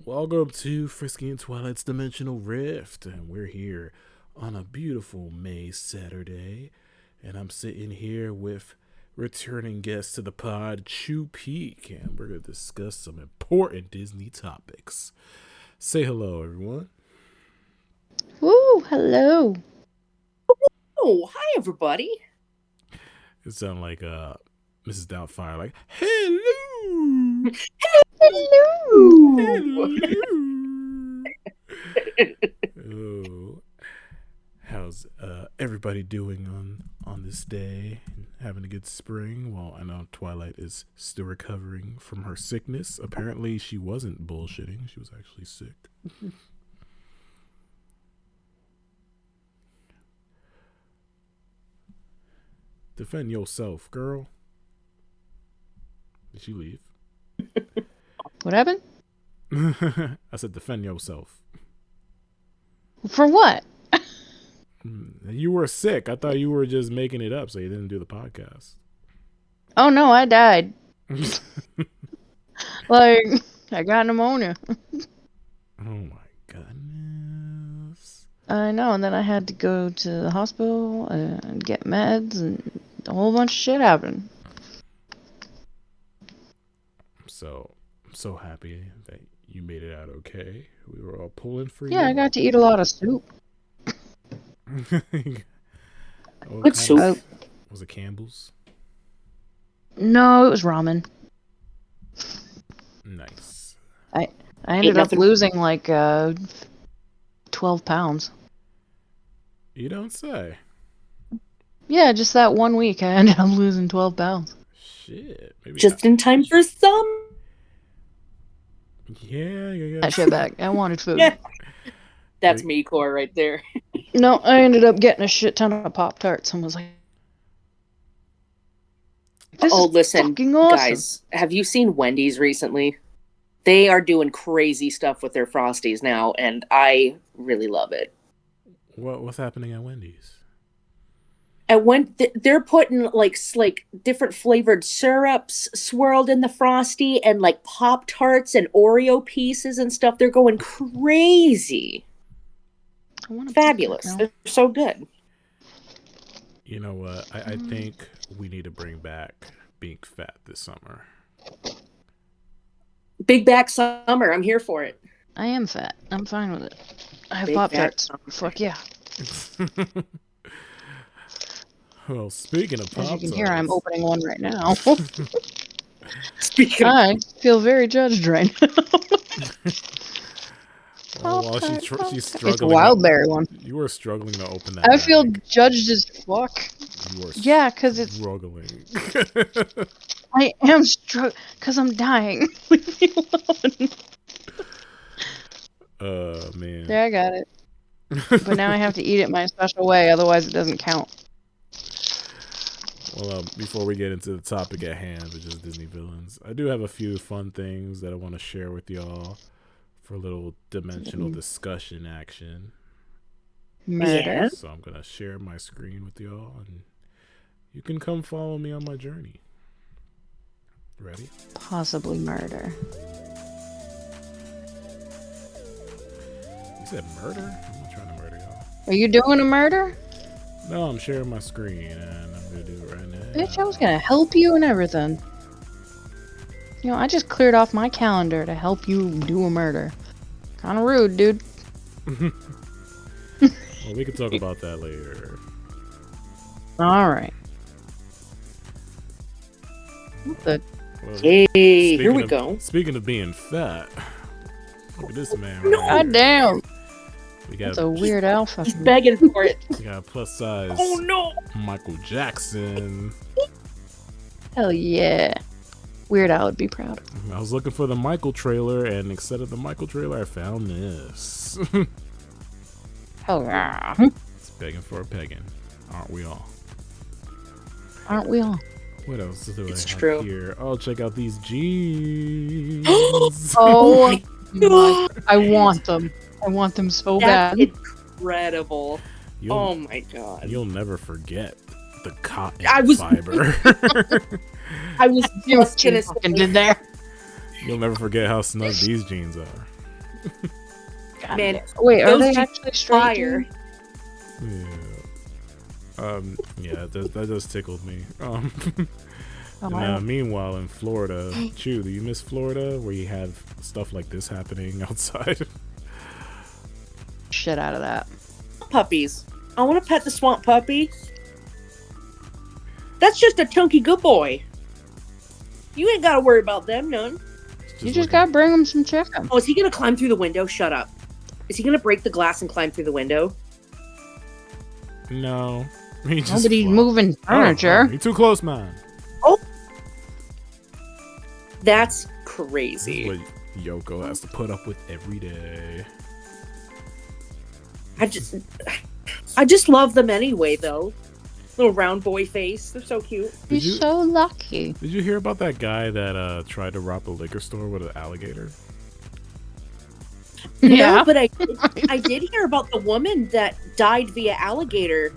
Welcome to Frisky and Twilight's Dimensional Rift, and we're here on a beautiful May Saturday, and I'm sitting here with returning guest to the pod, Chewpeke, and we're going to discuss some important Disney topics. Say hello, everyone. Woo, hello. Oh, hi, everybody. It sounded like Mrs. Doubtfire, like, hello! Hello. Oh, how's everybody doing on this day? Having a good spring? Well, I know Twilight is still recovering from her sickness. Apparently, she wasn't bullshitting. She was actually sick. Defend yourself, girl. Did she leave? What happened? I said defend yourself. For what? You were sick. I thought you were just making it up so you didn't do the podcast. Oh no, I died. Like, I got pneumonia. Oh my goodness. I know, and then I had to go to the hospital and get meds, and a whole bunch of shit happened. I'm so happy that you made it out okay. We were all pulling for you. Yeah, I got to eat a lot of soup. Good soup. Was it Campbell's? No, it was ramen. Nice. I ended up losing like 12 pounds. You don't say. Yeah, just that 1 week I ended up losing 12 pounds. Shit. Maybe Just in time for some. Yeah. That shit back. I wanted food. Yeah. That's me, core, right there. No, I ended up getting a shit ton of Pop-Tarts and was like, this is listen, fucking awesome. Guys, have you seen Wendy's recently? They are doing crazy stuff with their Frosties now, and I really love it. What's happening at Wendy's? And when they're putting like different flavored syrups swirled in the Frosty and like Pop-Tarts and Oreo pieces and stuff, they're going crazy. Fabulous. They're so good. You know what? I think we need to bring back being fat this summer. Big back summer. I'm here for it. I am fat. I'm fine with it. I have Big Pop-Tarts. fat. Fuck yeah. Well, speaking of Pop-Tarts, as you can hear, I'm opening one right now. I feel very judged right now. while she's struggling. It's a wild berry one. You were struggling to open that. I feel judged as fuck. You were because it's struggling. I am struggling because I'm dying. Leave me alone. Man. There, I got it. But now I have to eat it my special way, otherwise it doesn't count. Well, before we get into the topic at hand, which is Disney villains, I do have a few fun things that I want to share with y'all for a little dimensional discussion action. Murder. So I'm going to share my screen with y'all, and you can come follow me on my journey. Ready? Possibly murder. You said murder? I'm not trying to murder y'all. Are you doing a murder? No, I'm sharing my screen, and I'm going to do it right now. Bitch, I was gonna help you and everything. You know, I just cleared off my calendar to help you do a murder. Kinda rude, dude. Well, we can talk about that later. Alright. What the? Well, Hey, here we go. Speaking of being fat, look at this man. No. Right God damn. That's a weird alpha. He's begging for it. We got a plus size. Oh no! Michael Jackson. Hell yeah. Weird Al would be proud. I was looking for the Michael trailer, and instead of the Michael trailer, I found this. Hell yeah. It's begging for a pegging. Aren't we all? Aren't we all? What else do I It's have true. here? Oh, check out these jeans. Oh my my! God. I want them. I want them so That's bad. incredible. You'll, Oh my God. you'll never forget the cotton I was- fiber. I was See just what you gonna fucking say, did there. You'll never forget how snug these jeans are. God man, damn. Wait, are those they jeans actually straight fire. jeans? Yeah. Yeah, that just tickled me. Oh, And meanwhile, in Florida, Chew, do you miss Florida where you have stuff like this happening outside? shit out of that. Puppies. I want to pet the swamp puppy. That's just a chunky good boy. You ain't got to worry about them none. You just gotta bring them some chicken. Oh, is he gonna climb through the window? Shut up. Is he gonna break the glass and climb through the window? No. He just Nobody's flopped. moving furniture. Oh, you're too close, man. That's This is crazy. what Yoko has to put up with every day. I just love them anyway, though. Little round boy face. They're so cute. Did He's you- so lucky. Did you hear about that guy that tried to rob a liquor store with an alligator? Yeah. No, but I did hear about the woman that died via alligator.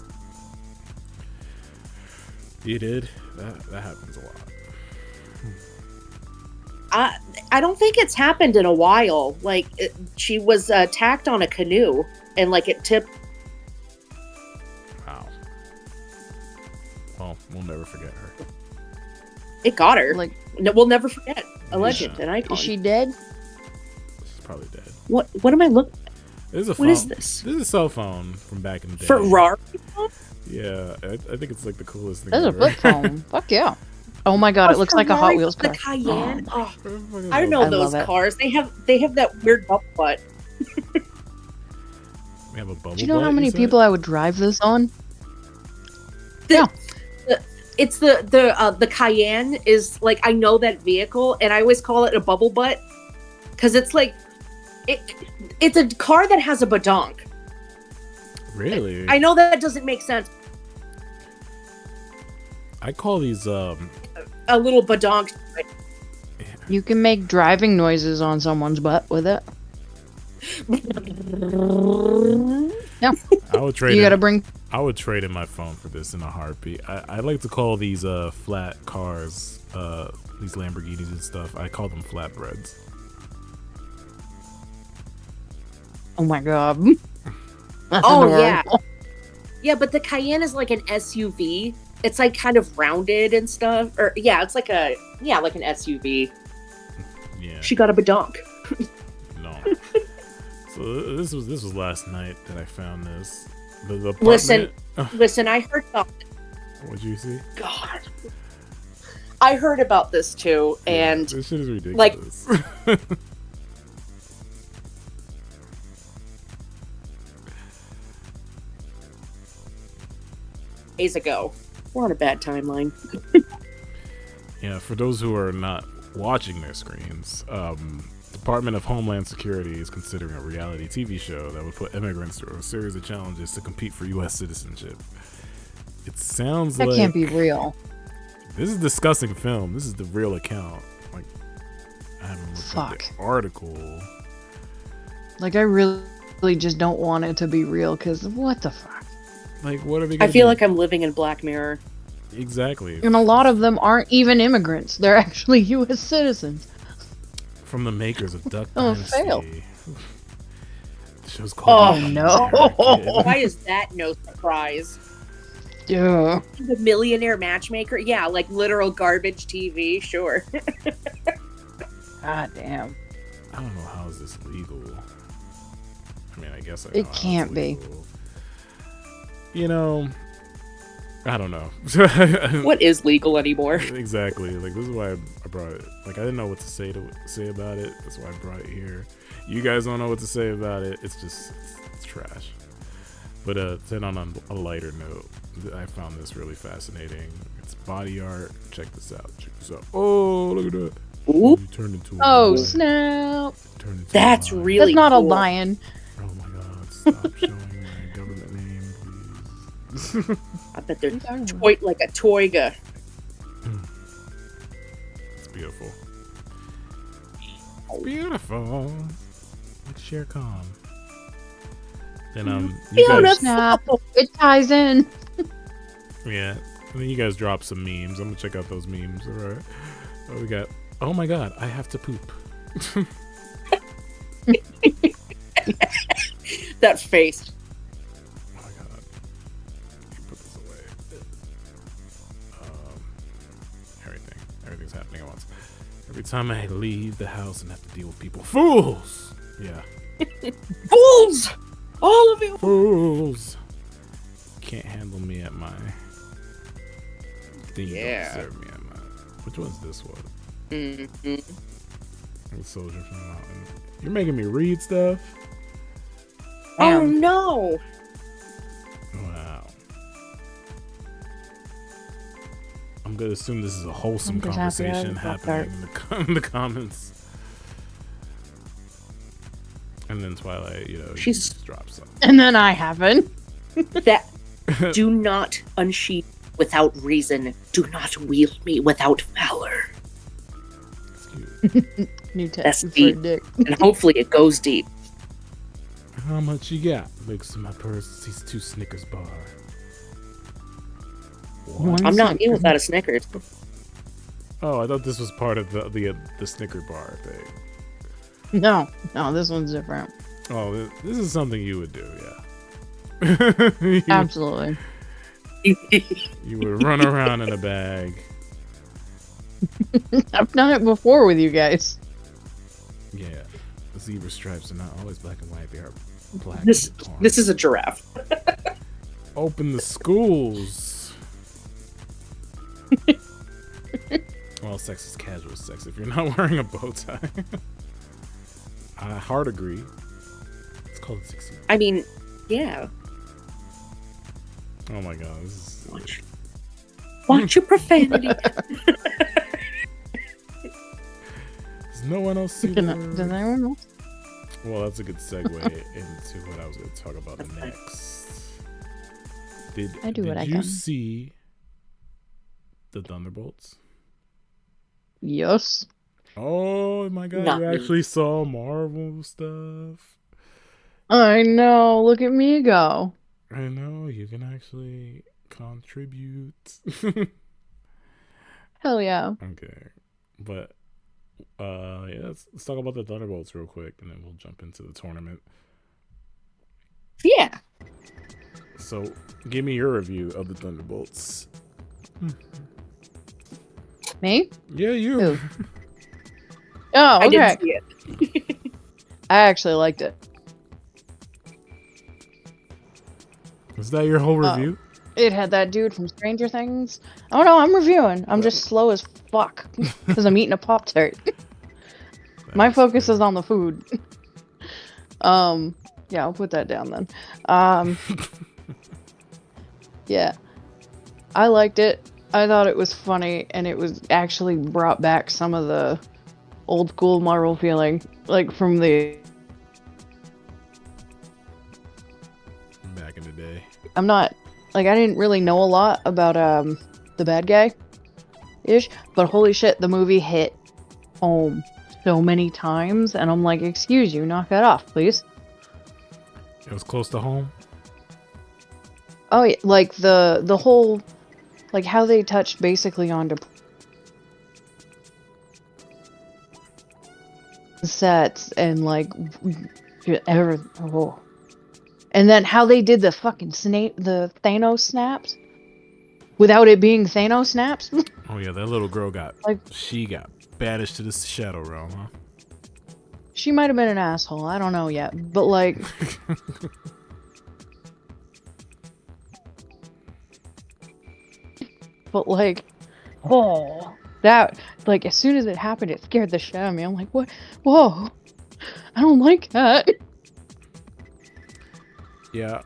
You did? That happens a lot. I don't think it's happened in a while. Like, she was attacked on a canoe, and like it tipped. Wow. Well, we'll never forget her. It got her. Like, No, we'll never forget. A legend, Yeah. an icon. is she dead? She's probably dead. What am I looking? This is a What phone. is this? This is a cell phone from back in the day. Ferrari? Yeah, I think it's like the coolest thing There's a ever. flip phone. Fuck yeah. Oh my god, it looks like a Hot Ferrari Wheels with car. The Cayenne. Oh, Oh, I don't know I those love it. cars. They have that weird butt butt. We have a bubble. Do you know how butt, many said? people I would drive this on? It's the Cayenne is like, I know that vehicle, and I always call it a bubble butt because it's like it's a car that has a badonk. Really? I know that doesn't make sense. I call these A little badonk. You can make driving noises on someone's butt with it. Yeah. I would trade. You gotta in, bring. I would trade in my phone for this in a heartbeat. I like to call these flat cars, these Lamborghinis and stuff. I call them flatbreads. Oh my god. That's Oh, adorable. yeah. Yeah, but the Cayenne is like an SUV. It's like kind of rounded and stuff. Or yeah, it's like like an SUV. Yeah. She got a badonk. No. So this was last night that I found this. The apartment. Listen, I heard about What'd you see? God. I heard about this too, Yeah, and this shit is like- ridiculous. days ago. We're on a bad timeline. Yeah, for those who are not watching their screens, Department of Homeland Security is considering a reality TV show that would put immigrants through a series of challenges to compete for U.S. citizenship. It sounds That like can't be real. this is a disgusting film. This is the real account. Like, I haven't looked at Fuck. the article. Like, I really just don't want it to be real, because what the fuck? Like, what are they? I Gonna feel do? like I'm living in Black Mirror. Exactly. And a lot of them aren't even immigrants. They're actually U.S. citizens. From the makers of Duck Oh, Dynasty. fail. The show's called Oh, The no. American. Why is that no surprise? Yeah. The Millionaire Matchmaker? Yeah, like literal garbage TV, sure. God damn. I don't know how is this legal. I mean, I guess I It know how it's can't be. legal. You know, I don't know. What is legal anymore? Exactly. Like, this is why I brought it. Like, I didn't know what to say about it. That's why I brought it here. You guys don't know what to say about it. It's just it's trash. But then on a lighter note, I found this really fascinating. It's body art. Check this out. Check this out. Oh, look at that. Ooh, You turned into a Oh, lion. snap. Turned into a that's lion. really That's not a cool. lion. Oh my god, stop showing my government name, please. I bet they're What are you talking like a toiga. It's beautiful. Like Shere Khan. Then you Beautiful. guys, Snap. It ties in. yeah. And then you guys drop some memes. I'm gonna check out those memes. All right. What we got? Oh my god, I have to poop. That face. Oh my god. Put this away. Everything's happening at once. Every time I leave the house and have to deal with people. Fools! Yeah. Fools! All of you! Fools! Can't handle me at my... Then you Yeah. don't serve me at my... Which one's this one? Mm-hmm. The Soldier from the Mountain. You're making me read stuff? Oh no! Wow. I'm gonna assume this is a wholesome I'm just happy I conversation got happening in the comments. And then Twilight, she She's- just drops something. And then I haven't. That do not unsheath without reason. Do not wield me without valor. It's cute. New That's test for deep. dick. And hopefully it goes deep. How much you got? Looks in my purse. Sees 2 Snickers bar. What? I'm not me without a Snickers. Oh, I thought this was part of the Snicker bar thing. No, this one's different. Oh, this is something you would do, yeah. Absolutely. You would run around in a bag. I've done it before with you guys. Yeah. The zebra stripes are not always black and white. They are black. This and orange. this is a giraffe. Open the schools. Well, sex is casual sex if you're not wearing a bow tie. I hard agree. It's called 16. I mean, yeah. Oh my god, this is... Watch your profanity. Does no one else see Does that? anyone know? Well, that's a good segue into what I was going to talk about next. I do what I Did you can. see the Thunderbolts? Yes. Oh my god, Not you me. actually saw Marvel stuff. I know. Look at me go. I know, you can actually contribute. Hell yeah. Okay. But yeah, let's talk about the Thunderbolts real quick and then we'll jump into the tournament. Yeah. So, give me your review of the Thunderbolts. Me? Yeah, you. Who? Oh, I okay. didn't see it. I actually liked it. Is that your whole Oh. review? It had that dude from Stranger Things. Oh no, I'm reviewing. I'm just slow as fuck because I'm eating a Pop-Tart. My That's focus fair. is on the food. Yeah, I'll put that down then. Yeah, I liked it. I thought it was funny, and it was actually brought back some of the old school Marvel feeling, like from the. Back in the day. I'm not like I didn't really know a lot about the bad guy ish, but holy shit, the movie hit home so many times, and I'm like, excuse you, knock that off, please. It was close to home. Oh yeah, like the whole, like how they touched basically on sets and like oh. And then how they did the fucking the Thanos snaps without it being Thanos snaps. Oh yeah, that little girl she got banished to the Shadow Realm, huh? She might have been an asshole. I don't know yet, but like. But like, oh, that like as soon as it happened, it scared the shit out of me. I'm like, what? Whoa, I don't like that. Yeah.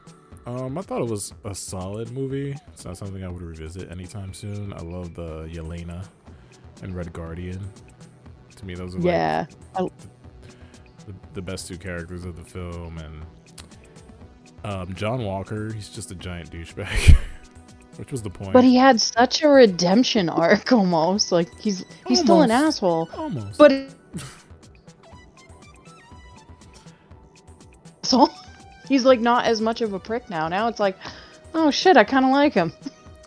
I thought it was a solid movie. It's not something I would revisit anytime soon. I love the Yelena and Red Guardian. To me, those are Yeah, the best 2 characters of the film. And John Walker, he's just a giant douchebag. Which was the point. but he had such a redemption arc almost. Like he's still an Almost. asshole, Almost. but asshole. He's like not as much of a prick now. Now it's like, oh shit, I kind of like him.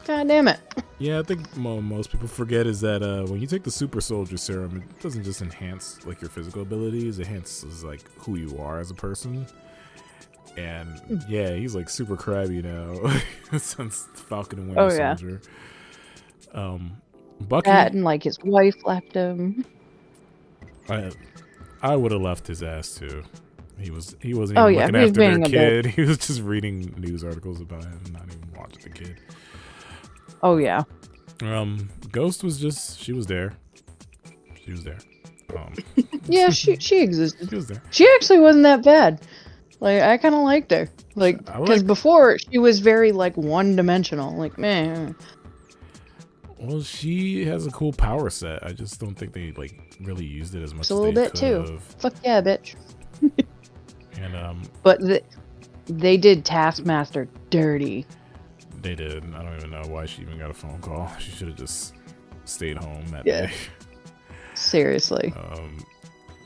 God damn it. Yeah, I think most people forget is that when you take the super soldier serum, it doesn't just enhance like your physical abilities, it enhances like who you are as a person. And yeah, he's like super crabby now since Falcon and Winter Soldier. Bucky, that and like his wife left him. I would have left his ass too. He wasn't even looking after their kid. He was just reading news articles about him, not even watching the kid. Oh yeah. Ghost was she was there. She was there. Yeah, she existed. She was there. She actually wasn't that bad. Like I kind of liked her. Like because before she was very like one-dimensional. Like man. Well, she has a cool power set. I just don't think they like really used it as much. It's a little bit too. Fuck yeah, bitch. And but they did Taskmaster dirty. They did. I don't even know why she even got a phone call. She should have just stayed home that day. Seriously.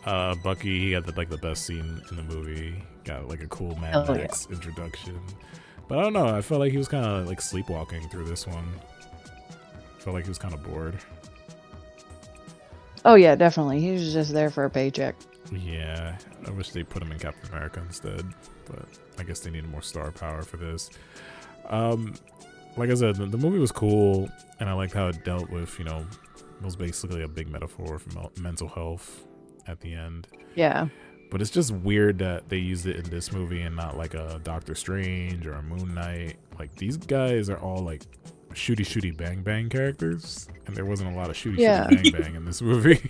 Bucky, he had the best scene in the movie. Got like a cool Mad Max introduction. But I don't know. I felt like he was kind of like sleepwalking through this one. Felt like he was kind of bored. Oh yeah, definitely. He was just there for a paycheck. Yeah, I wish they put him in Captain America instead, but I guess they needed more star power for this. Like I said, the movie was cool, and I liked how it dealt with, it was basically a big metaphor for mental health at the end. Yeah. But it's just weird that they used it in this movie and not like a Doctor Strange or a Moon Knight. Like these guys are all like shooty bang bang characters, and there wasn't a lot of shooty bang bang in this movie.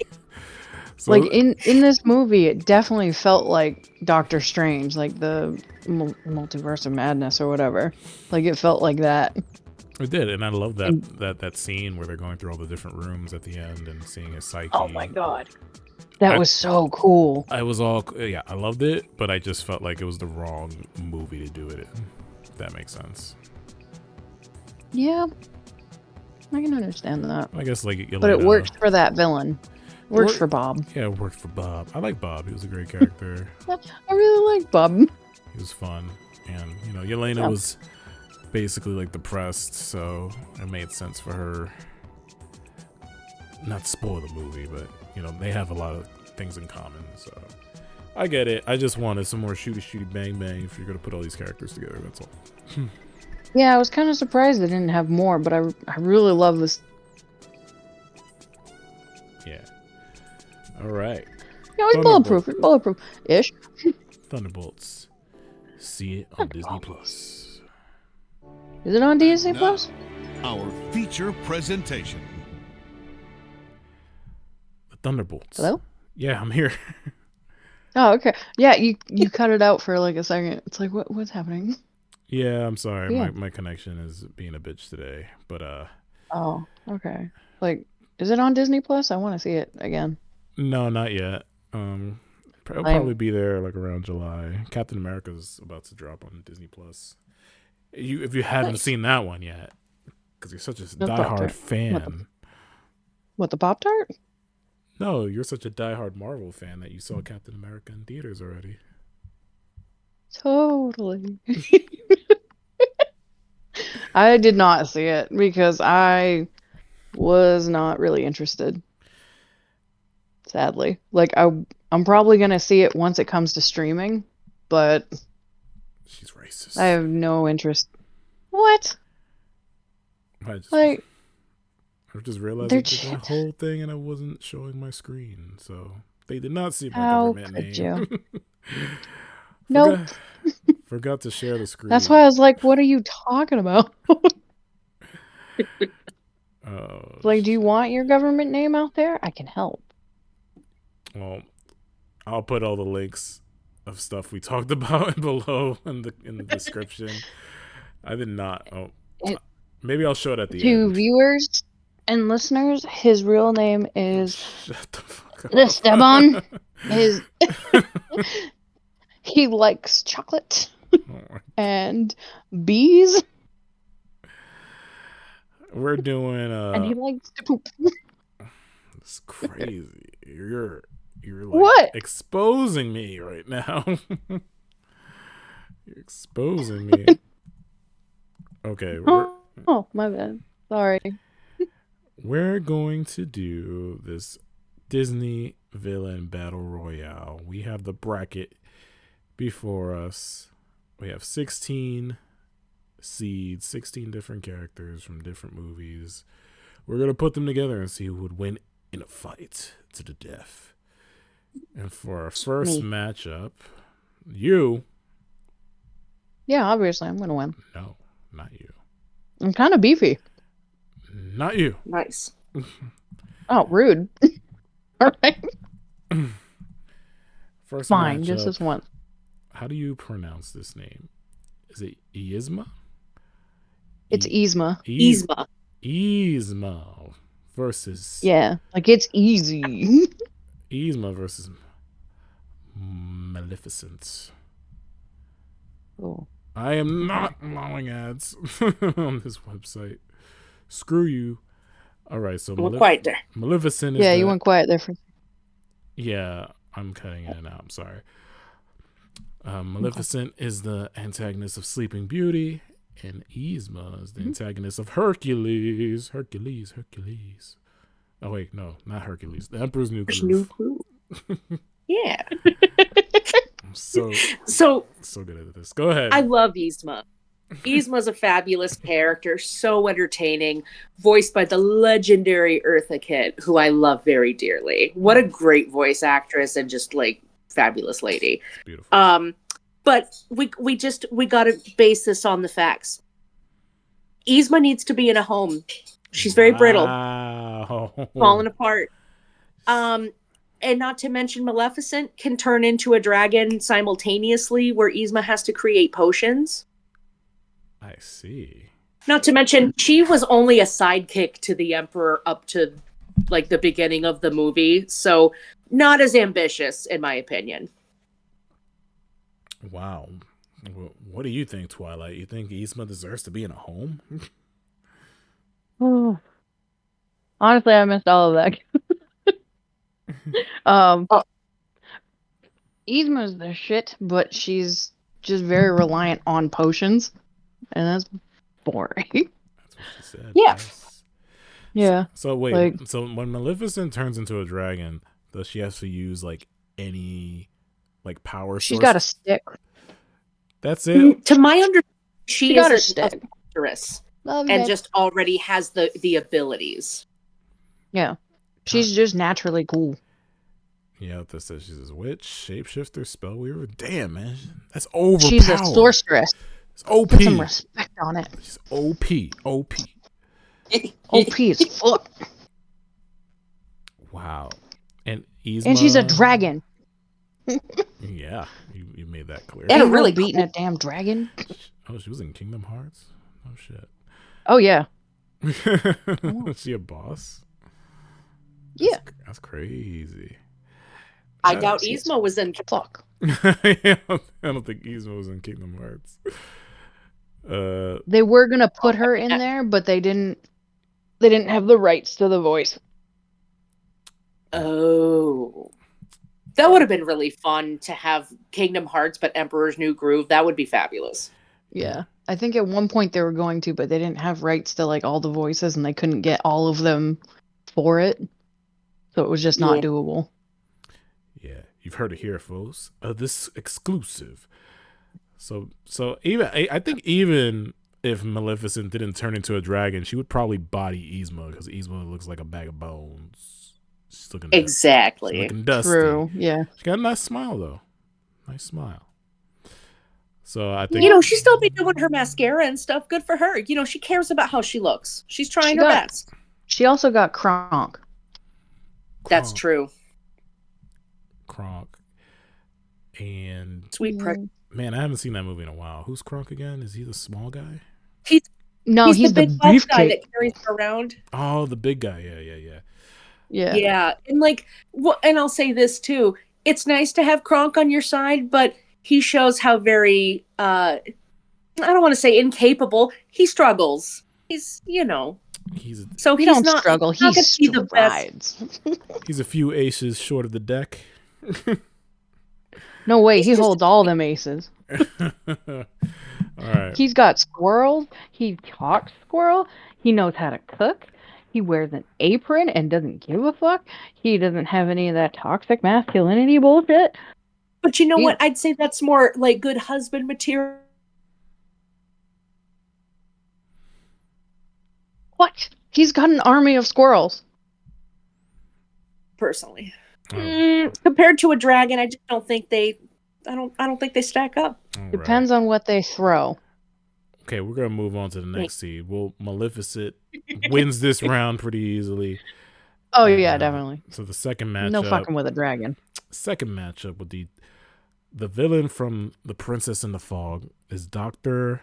So, like in this movie, it definitely felt like Doctor Strange, like the multiverse of madness or whatever. Like it felt like that. It did, and I love that scene where they're going through all the different rooms at the end and seeing his psyche. Oh my god, that was so cool. I loved it, but I just felt like it was the wrong movie to do it in. If that makes sense. Yeah, I can understand that. I guess but it worked for that villain. Works for Bob. Yeah, it worked for Bob. I like Bob. He was a great character. I really like Bob. He was fun. And, Yelena was basically, like, depressed, so it made sense for her. Not to spoil the movie, but, they have a lot of things in common, so. I get it. I just wanted some more shooty bang bang if you're going to put all these characters together, that's all. Yeah, I was kind of surprised they didn't have more, but I really love this. Yeah. All right. Yeah, it's bulletproof. It's bulletproof-ish. Thunderbolts. See it on Disney Plus. Is it on Disney Plus? Our feature presentation. The Thunderbolts. Hello? Yeah, I'm here. Oh, okay. Yeah, you cut it out for like a second. It's like, what's happening? Yeah, I'm sorry. Yeah. My connection is being a bitch today. But Oh, okay. Like, is it on Disney Plus? I want to see it again. No, not yet. It'll probably be there like around July. Captain America's about to drop on Disney Plus. If you haven't seen that one yet, because you're such a diehard fan. What, the Pop-Tart? No, you're such a diehard Marvel fan that you saw Captain America in theaters already. Totally. I did not see it because I was not really interested. Sadly. Like I'm probably going to see it once it comes to streaming, but she's racist. I have no interest. What? I just realized the whole thing and I wasn't showing my screen, so they did not see my government name. You? Nope. Forgot to share the screen. That's why I was like, what are you talking about? Like, do you want your government name out there? I can help. Well, I'll put all the links of stuff we talked about below in the description. I did not. Maybe I'll show it at the end. To viewers and listeners, his real name is Shut the fuck up. Esteban. He likes chocolate and bees. We're doing and he likes to poop. It's crazy. You're like what? Exposing me right now. You're exposing me. Okay, Oh, my bad. Sorry. we're going to do this Disney villain battle royale. We have the bracket before us. We have 16 seeds, 16 different characters from different movies. We're going to put them together and see who would win in a fight to the death. And for our first matchup, you. Yeah, obviously, I'm gonna win. No, not you. I'm kind of beefy. Not you. Nice. Oh, rude. All right. First Fine, matchup. just this one. How do you pronounce this name? Is it Yzma? It's Yzma. Yzma. Yzma versus Yeah, like it's easy. Yzma versus Maleficent. Oh. I am not allowing ads on this website. Screw you. All right, so Quiet there. Maleficent is Yeah, you went quiet there for. Yeah, I'm cutting it out. I'm sorry. Maleficent is the antagonist of Sleeping Beauty, and Yzma is the antagonist of Hercules. Hercules. Oh wait, no, not Hercules. The Emperor's New Groove. Yeah. I'm so good at this. Go ahead. I love Yzma. Yzma's a fabulous character, so entertaining, voiced by the legendary Eartha Kitt, who I love very dearly. What a great voice actress and just like fabulous lady. Beautiful. But we got to base this on the facts. Yzma needs to be in a home. She's very brittle, falling apart. And not to mention Maleficent can turn into a dragon simultaneously, where Yzma has to create potions. I see. Not to mention, she was only a sidekick to the Emperor up to like the beginning of the movie, so not as ambitious, in my opinion. Wow. What do you think, Twilight? You think Yzma deserves to be in a home? Oh. Honestly, I missed all of that. Yzma's the shit, but she's just very reliant on potions, and that's boring. That's what she said. Yeah. Yes. Yeah. So wait, like, so when Maleficent turns into a dragon, does she have to use like any like power source? she's got a stick. That's it? To my understanding, she got her is a stick. sorceress Love and it. just already has the abilities. Yeah. She's just naturally cool. Yeah, this says she's a witch, shapeshifter, spell weaver. Damn, man, that's overpowered. She's a sorceress. It's OP. Put some respect on it. She's OP. OP. OP as fuck. Wow. And Yzma. And she's a dragon. Yeah, you made that clear. And Ain't really really beating a damn dragon. Oh, she was in Kingdom Hearts? Oh, shit. Oh, yeah. Is she a boss? Yeah. That's crazy. I doubt Yzma was in. Fuck. I don't think Yzma was in Kingdom Hearts. They were gonna put her in there, but they didn't have the rights to the voice. Oh. That would have been really fun to have Kingdom Hearts, but Emperor's New Groove. That would be fabulous. Yeah. I think at one point they were going to, but they didn't have rights to like all the voices and they couldn't get all of them for it. So it was just not doable. Yeah, you've heard it here, folks. This exclusive. So even I think even if Maleficent didn't turn into a dragon, she would probably body Yzma because Yzma looks like a bag of bones. She's looking exactly. She's looking dusty. True. Yeah. She got a nice smile though. Nice smile. So I think she's still be doing her mascara and stuff. Good for her. She cares about how she looks. She's trying her best. She also got Kronk. That's true. Kronk. And Sweet prick. Man, I haven't seen that movie in a while. Who's Kronk again? Is he the small guy? He's the big buff guy beefcake that carries her around. Oh, the big guy. Yeah. Yeah. And and I'll say this too. It's nice to have Kronk on your side, but he shows how very I don't want to say incapable. He struggles. He's He not struggle. He the best. He's a few aces short of the deck. No way, he holds all them aces. All right. He's got squirrels. He talks squirrel. He knows how to cook. He wears an apron and doesn't give a fuck. He doesn't have any of that toxic masculinity bullshit. But you know He- what? I'd say that's more like good husband material. What? He's got an army of squirrels. Personally, Oh, compared to a dragon, I just don't think they. I don't think they stack up. all right. Depends on what they throw. Okay, we're gonna move on to the next seed. Well, Maleficent wins this round pretty easily. Oh And, yeah, definitely. So the second matchup, No fucking with a dragon. second matchup would be the villain from The Princess and the Fog is Doctor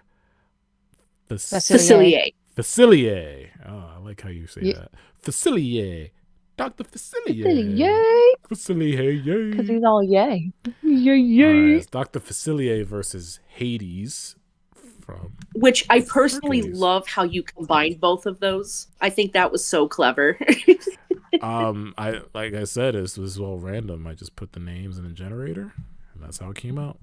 Facilier. Facilier. Oh, I like how you say Ye- that. Facilier. Dr. Facilier. Yay! Facilier, yay. Because he's all yay. Yay, All yay. right, it's Dr. Facilier versus Hades from Which I personally Hercules. love how you combined both of those. I think that was so clever. I like I said, this was all random. I just put the names in a generator and that's how it came out.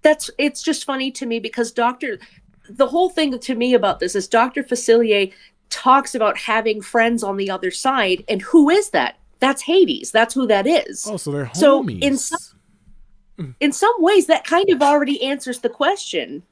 It's just funny to me because the whole thing to me about this is Dr. Facilier talks about having friends on the other side, and who is that? That's Hades. That's who that is. Oh, so they're So, homies. in some ways, that kind of already answers the question.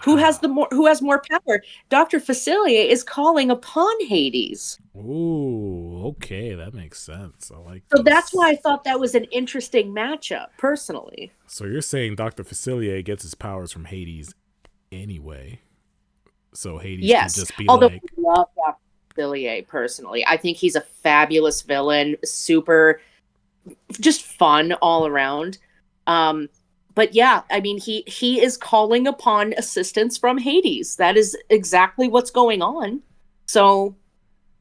Who has more power? Dr. Facilier is calling upon Hades. Ooh, okay, that makes sense. I like So this. that's why I thought that was an interesting matchup, personally. So you're saying Dr. Facilier gets his powers from Hades anyway. So Hades Yes. can just be Although like, I love Dr. Facilier personally. I think he's a fabulous villain, super just fun all around. But yeah, I mean he is calling upon assistance from Hades. That is exactly what's going on. So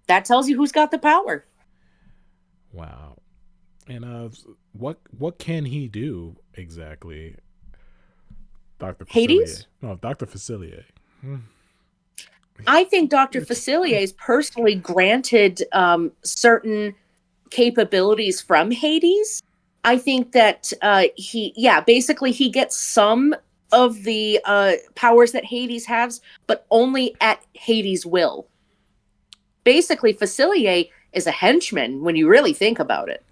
that tells you who's got the power. wow. And what can he do exactly? Dr. Hades? Facilier. No, Dr. Facilier. I think Dr. Facilier is personally granted certain capabilities from Hades. I think that basically he gets some of the powers that Hades has, but only at Hades' will. Basically, Facilier is a henchman when you really think about it.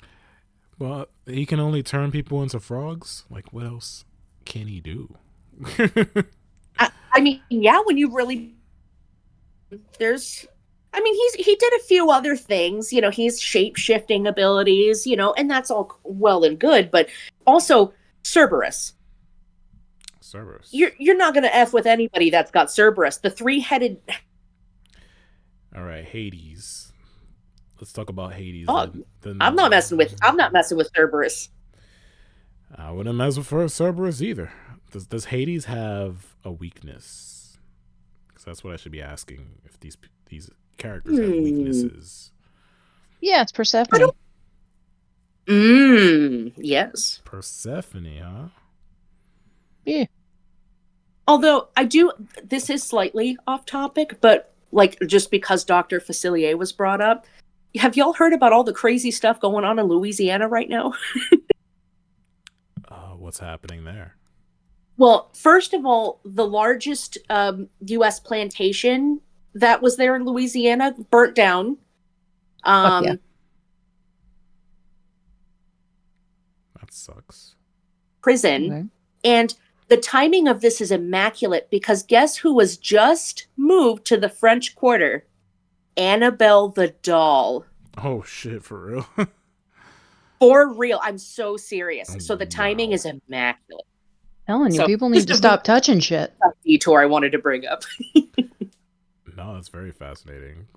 Well, he can only turn people into frogs. Like, what else can he do? I mean, yeah, when you really he did a few other things, he's shape-shifting abilities, and that's all well and good, but also Cerberus. Cerberus. You're not going to F with anybody that's got Cerberus. The three-headed All right, Hades. Let's talk about Hades. Oh, I'm not messing with Cerberus. I wouldn't mess with Cerberus either. Does Hades have a weakness? Because that's what I should be asking. If these characters have weaknesses. Yeah, it's Persephone. Yes. Persephone, huh? Yeah. Although this is slightly off topic, but just because Dr. Facilier was brought up, have y'all heard about all the crazy stuff going on in Louisiana right now? What's happening there? Well, first of all, the largest U.S. plantation that was there in Louisiana burnt down. Fuck yeah. That sucks. Prison. Okay. And the timing of this is immaculate because guess who was just moved to the French Quarter? Annabelle the doll. Oh shit, for real? For real. I'm so serious. So the timing Wow. is immaculate. Telling you, So, people need just to a stop touching shit. Detour I wanted to bring up. No, that's very fascinating.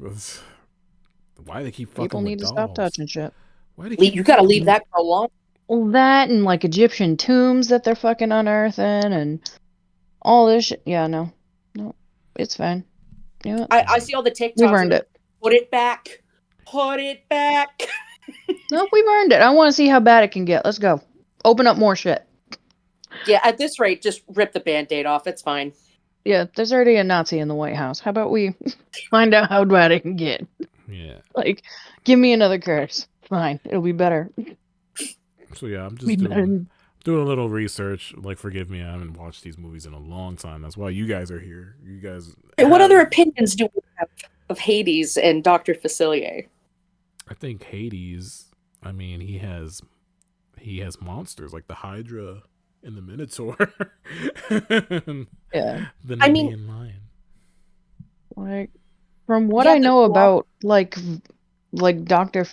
Why do they keep fucking People with need to dolls? stop touching shit. Why do they keep You got to fucking leave with- that girl alone. Well, that and like Egyptian tombs that they're fucking unearthing and all this shit. Yeah, no, it's fine. You know what? I see all the TikToks. We've earned it. Put it back. Put it back. No, we've earned it. I want to see how bad it can get. Let's go. Open up more shit. Yeah, at this rate, just rip the Band-Aid off. It's fine. Yeah, there's already a Nazi in the White House. How about we find out how bad it can get? Yeah. Like, give me another curse. Fine, it'll be better. So yeah, I'm Be just better doing Doing a little research. Like, forgive me, I haven't watched these movies in a long time. That's why you guys are here. You guys. What other opinions do we have of Hades and Dr. Facilier? I think Hades. I mean, he has monsters like the Hydra and the Minotaur. Yeah. The I mean- Nemean lion. Like, from what Yeah, I know the- about like Doctor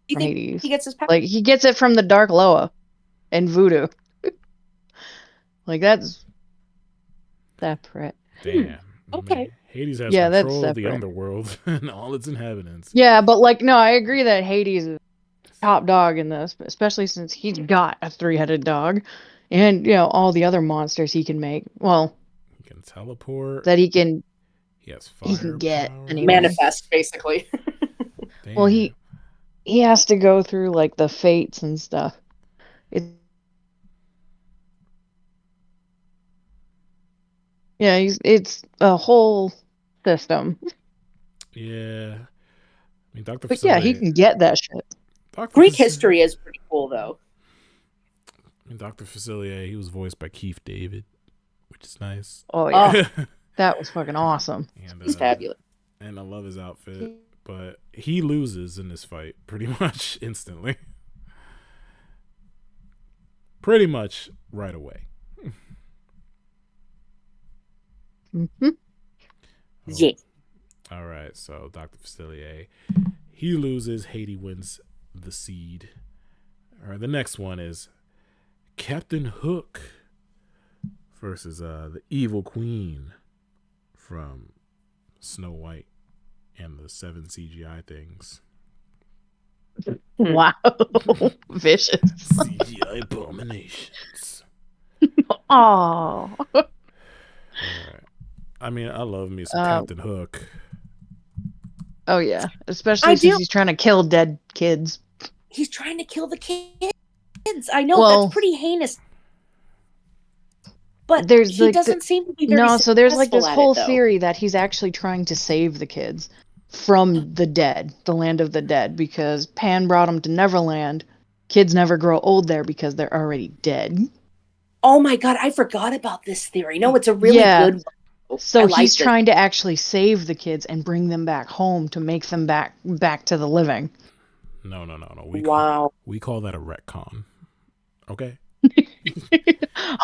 Do you think Hades, he gets his power? like he gets it from the Dark Loa and voodoo. Like that's separate. Damn. Okay. I mean, Hades has Yeah, that's control of the separate. underworld and all its inhabitants. Yeah, but like no, I agree that Hades is top dog in this, especially since he's got a three-headed dog, and all the other monsters he can make. Well, He can teleport. that he can He has he fire can get powers. anyway. Manifest, basically. Damn. Well, he has to go through like the fates and stuff. Yeah, it's a whole system. Yeah. I mean, Dr. But yeah, he can get that shit. Greek history is pretty cool, though. I mean, Dr. Facilier, he was voiced by Keith David, which is nice. Oh yeah, that was fucking awesome. And, He's fabulous. And I love his outfit, but he loses in this fight pretty much instantly. Pretty much right away. Mm-hmm. Yeah. All right, so Dr. Facilier, he loses. Hades wins the seed. All right, the next one is Captain Hook versus the evil queen from Snow White and the 7 CGI things. Wow, vicious. CGI abominations. Oh, All right. I mean, I love me some Captain Hook. oh yeah, especially since he's trying to kill dead kids. He's trying to kill the kids. I know Well, that's pretty heinous. But there's he like doesn't seem to be very no, so there's like this successful at whole it, though. theory that he's actually trying to save the kids from the dead, the land of the dead, because Pan brought them to Neverland. Kids never grow old there because they're already dead. Oh my god, I forgot about this theory. No, it's a really good one. So I like he's this. trying to actually save the kids and bring them back home to make them back to the living. No. We call that a retcon. Okay?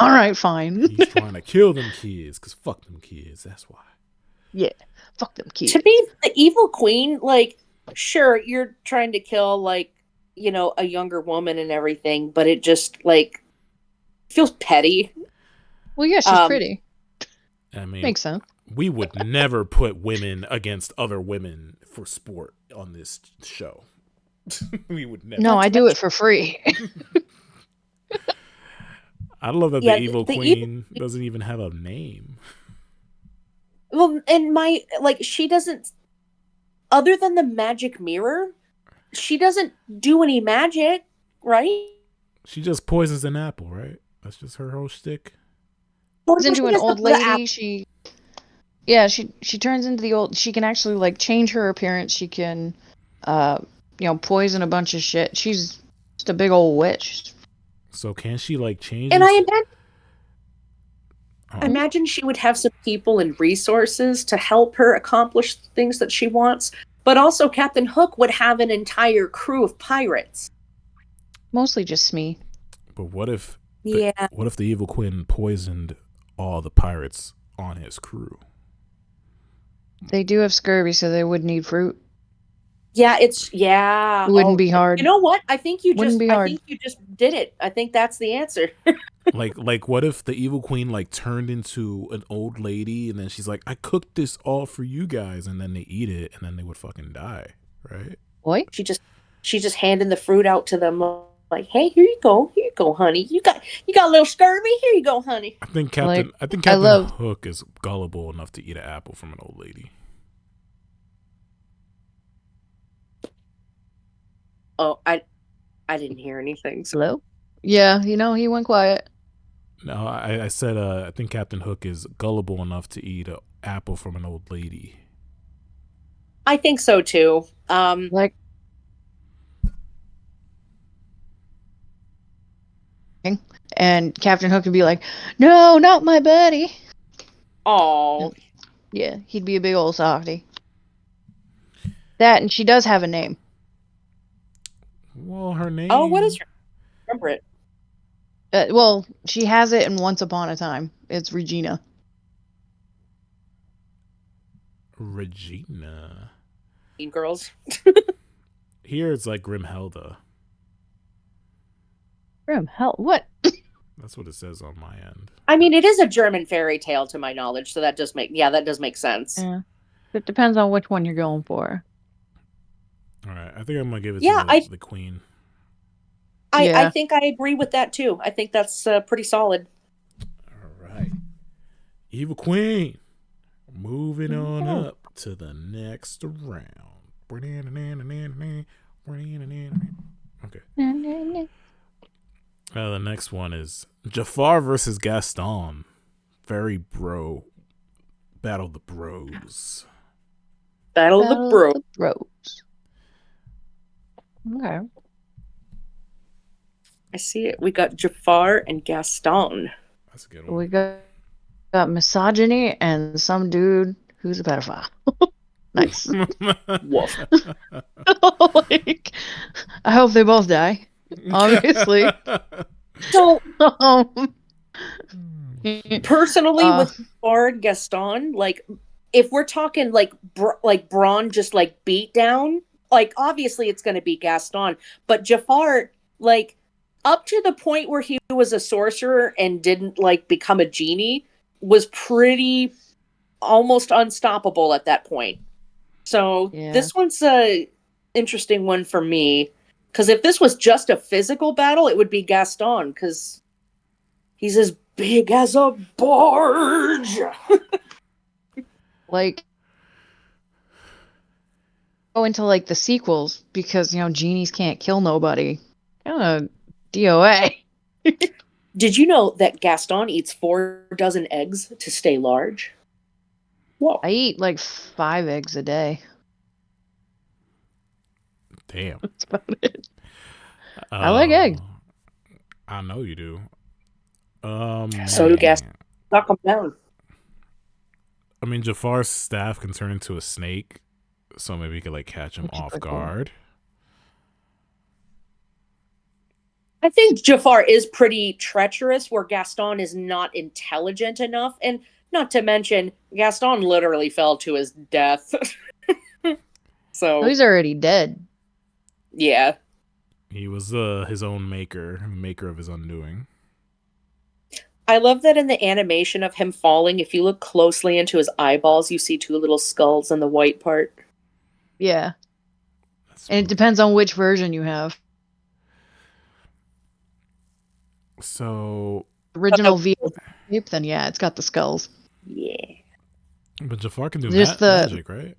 All right, fine. He's trying to kill them kids, because fuck them kids. That's why. Yeah, fuck them kids. To me, the evil queen, like, sure, you're trying to kill, like, a younger woman and everything, but it just, like, feels petty. Well, yeah, she's pretty. I mean, Makes sense. we would never put women against other women for sport on this show. We would never. No, I do it for free. I love that Yeah, the evil the queen doesn't even have a name. Well, and she doesn't, other than the magic mirror, she doesn't do any magic, right? She just poisons an apple, right? That's just her whole shtick. Turns into an She does old the lady. apple. She turns into the old. She can actually like change her appearance. She can, poison a bunch of shit. She's just a big old witch. So can she like change? And this- I imagine she would have some people and resources to help her accomplish things that she wants. But also Captain Hook would have an entire crew of pirates. Mostly just Smee. But what if? Yeah. What if the evil queen poisoned all the pirates on his crew? They do have scurvy, so they would need fruit. Yeah, It wouldn't be hard. You know what? I think you Wouldn't just be I hard. think you just did it. I think that's the answer. like what if the evil queen like turned into an old lady and then she's like, I cooked this all for you guys, and then they eat it and then they would fucking die, right? What? She's just handing the fruit out to them like, "Hey, here you go, honey. You got a little scurvy. Here you go, honey." I think Captain Hook is gullible enough to eat an apple from an old lady. Oh, I didn't hear anything. So. Hello? Yeah, he went quiet. No, I said I think Captain Hook is gullible enough to eat an apple from an old lady. I think so too. Like, And Captain Hook would be like, "No, not my buddy." Oh, Yeah, he'd be a big old softy. That, and she does have a name. Well, her name. oh, what is your? Remember it? Well, she has it in Once Upon a Time. It's Regina. Regina. Mean Girls. Here it's like Grimhelda. Grim, hell, what? That's what it says on my end. I mean, it is a German fairy tale to my knowledge, so that does make sense. Yeah. It depends on which one you're going for. All right, I think I'm gonna give it Yeah, to the queen. I Yeah. think I agree with that too. I think that's pretty solid. All right, Evil Queen. Moving on up to the next round. Okay. The next one is Jafar versus Gaston. Very bro. Battle the bros. Battle of the Bro. Bros. Okay. I see it. We got Jafar and Gaston. That's a good one. We got misogyny and some dude who's a pedophile. Nice. Woof. Like, I hope they both die. Obviously. So Um, personally, with Jafar and Gaston, like if we're talking like Braun just like beat down, like obviously it's going to be Gaston, but Jafar, like up to the point where he was a sorcerer and didn't like become a genie, was pretty almost unstoppable at that point. So Yeah. this one's a interesting one for me, because if this was just a physical battle, it would be Gaston, because he's as big as a barge. Like, go into like the sequels because genies can't kill nobody. Kind of DOA. Did you know that Gaston eats 4 dozen eggs to stay large? Whoa. I eat like 5 eggs a day. Damn. That's about it. I like eggs. I know you do. So do Gaston. Knock him down. I mean, Jafar's staff can turn into a snake, so maybe you could like catch him off guard. I think Jafar is pretty treacherous, where Gaston is not intelligent enough, and not to mention Gaston literally fell to his death. So He's already dead. yeah. He was his own maker, the maker of his undoing. I love that in the animation of him falling, if you look closely into his eyeballs, you see 2 little skulls in the white part. Yeah. And it depends on which version you have. So Original VO tape, then yeah, it's got the skulls. Yeah. But Jafar can do Just magic, right?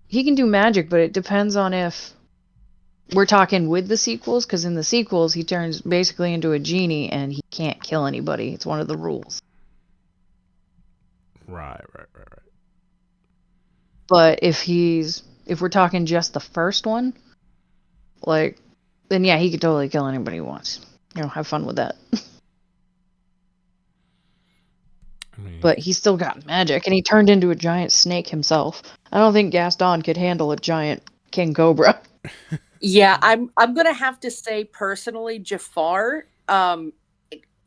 He can do magic, but it depends on if we're talking with the sequels, because in the sequels he turns basically into a genie and he can't kill anybody. It's one of the rules. Right. But if we're talking just the first one, like, then yeah, he could totally kill anybody he wants. Have fun with that. I mean, But he still got magic, and he turned into a giant snake himself. I don't think Gaston could handle a giant king cobra. Yeah, I'm gonna have to say personally, Jafar, when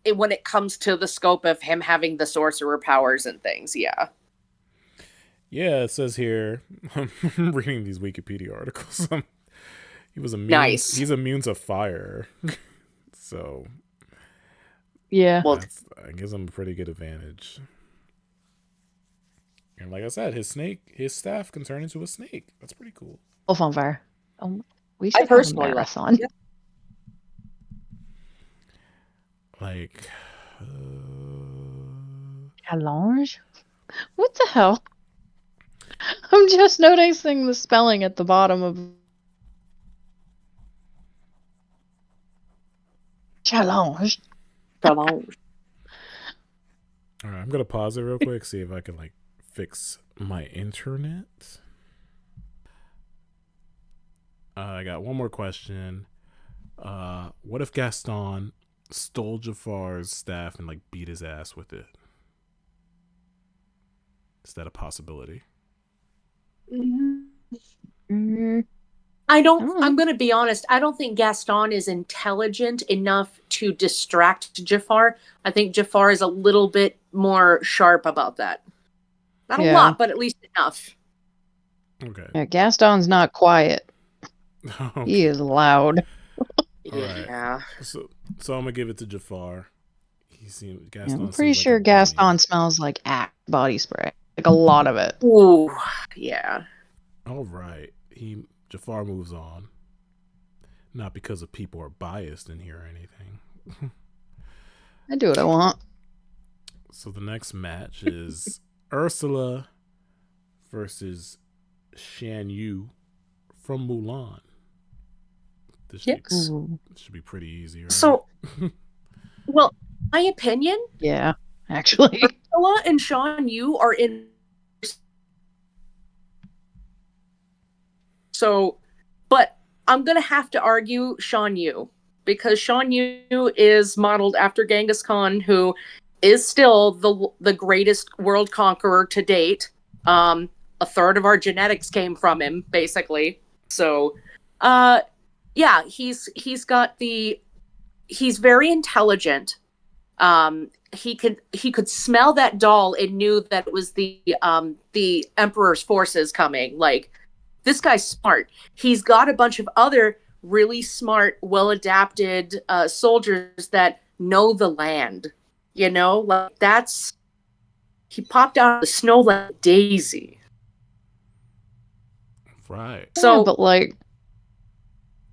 it comes to the scope of him having the sorcerer powers and things, yeah. Yeah, it says here. I'm reading these Wikipedia articles. He was immune. Nice. He's immune to fire, so Yeah. Well, that gives him a pretty good advantage. And like I said, his staff can turn into a snake. That's pretty cool. Wolf on fire. We I should have a personally like marathon. it. Like, Challenge? What the hell? I'm just noticing the spelling at the bottom of challenge. Challenge. all right, I'm gonna pause it real quick, see if I can like fix my internet. I got one more question. What if Gaston stole Jafar's staff and like beat his ass with it? Is that a possibility? Mm, I don't don't, know. I'm going to be honest. I don't think Gaston is intelligent enough to distract Jafar. I think Jafar is a little bit more sharp about that. Not a Yeah. lot, but at least enough. Okay. Yeah, Gaston's not quiet. Okay. He is loud. All right. Yeah. So I'm gonna give it to Jafar. He seems Yeah, Gaston. I'm pretty seems sure like a bully. Gaston smells like Axe body spray. Like a lot of it. Ooh, yeah. All right. Jafar moves on. Not because of people are biased in here or anything. I do what I want. So the next match is Ursula versus Shan Yu from Mulan. This Yes. should be pretty easy, right? So, well, my opinion, Yeah, actually. Ursula and Shan Yu are in. So, but I'm going to have to argue Shan Yu because Shan Yu is modeled after Genghis Khan, who is still the greatest world conqueror to date. A third of our genetics came from him, basically. So, yeah, he's very intelligent. He could smell that doll and knew that it was the Emperor's forces coming. Like, this guy's smart. He's got a bunch of other really smart, well-adapted soldiers that know the land. You know, like he popped out of the snow like Daisy. Right. So, yeah, but like,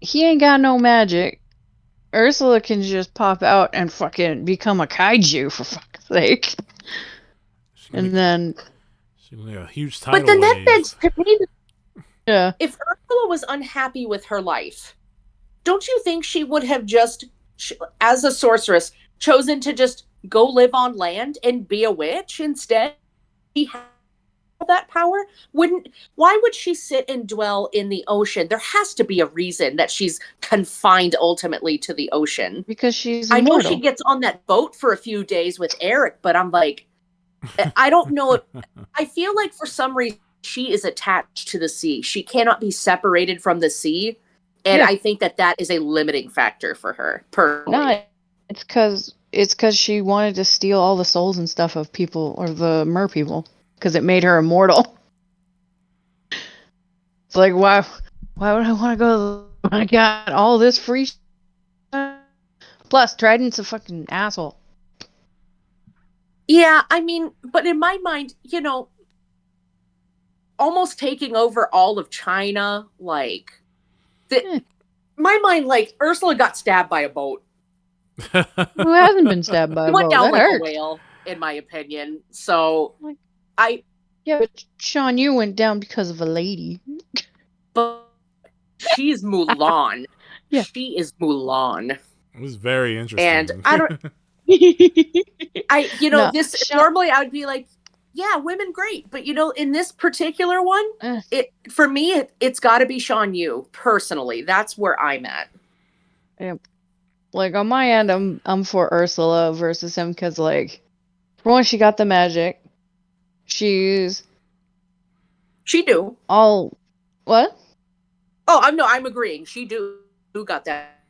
he ain't got no magic. Ursula can just pop out and fucking become a kaiju, for fuck's sake. And then, she can make a huge tidal but then that wave. begs to me, yeah, if Ursula was unhappy with her life, don't you think she would have just, as a sorceress, chosen to just go live on land and be a witch instead? She had that power. Why would she sit and dwell in the ocean? There has to be a reason that she's confined ultimately to the ocean. because she's I know immortal. she gets on that boat for a few days with Eric, but I'm like, I don't know. I feel like for some reason she is attached to the sea. She cannot be separated from the sea. And Yeah. I think that is a limiting factor for her personally. No, it's because she wanted to steal all the souls and stuff of people, or the mer people, because it made her immortal. It's like, why would I want to go? I got all this free. Plus, Trident's a fucking asshole. Yeah, I mean, but in my mind, you know, almost taking over all of China, like, my mind, like, Ursula got stabbed by a boat. Who hasn't been stabbed by She a went boat? down That like hurts. a whale, in my opinion. So, Yeah, but Sean, you went down because of a lady. but she's Mulan. Yeah. She is Mulan. It was very interesting. And I don't, No, normally I would be like, yeah, women great. But, you know, in this particular one, for me, it's got to be Shan Yu, personally. That's where I'm at. Yeah. Like, on my end, I'm for Ursula versus him, because, like, for one, she got the magic. She do. All... What? Oh, I'm agreeing. She do got that.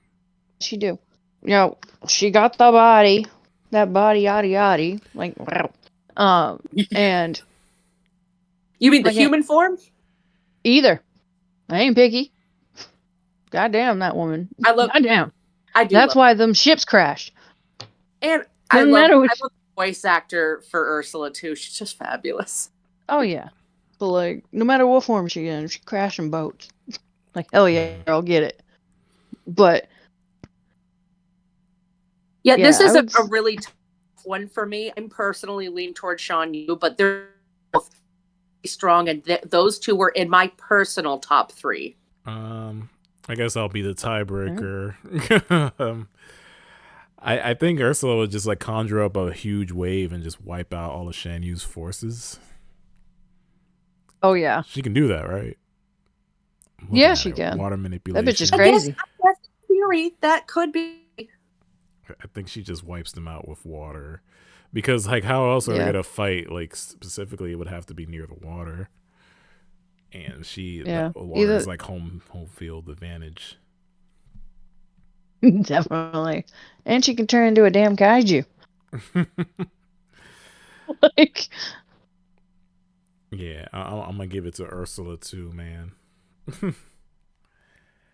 She do. You know, she got the body. That body, yada yada. Like, wow. And... You mean the human form? Either. I ain't picky. Goddamn, that woman. Goddamn. I do. That's why them ships crashed. And I love the voice actor for Ursula too. She's just fabulous. Oh yeah. But like, no matter what form she's in, she's crashing boats. Like, hell yeah, I'll get it. But yeah, this is a really tough one for me. I'm personally leaning towards Shan Yu, but they're both strong, and those two were in my personal top 3. I guess I'll be the tiebreaker. I think Ursula would just like conjure up a huge wave and just wipe out all of Shan Yu's forces. Oh yeah, she can do that, right? Yeah, she can. Water manipulation. That bitch is crazy. I guess, you theory, that could be. I think she just wipes them out with water. Because, like, how else are they going to fight? Like, specifically, it would have to be near the water. And the water is like home field advantage. Definitely. And she can turn into a damn kaiju. Like, yeah, I'm going to give it to Ursula, too, man.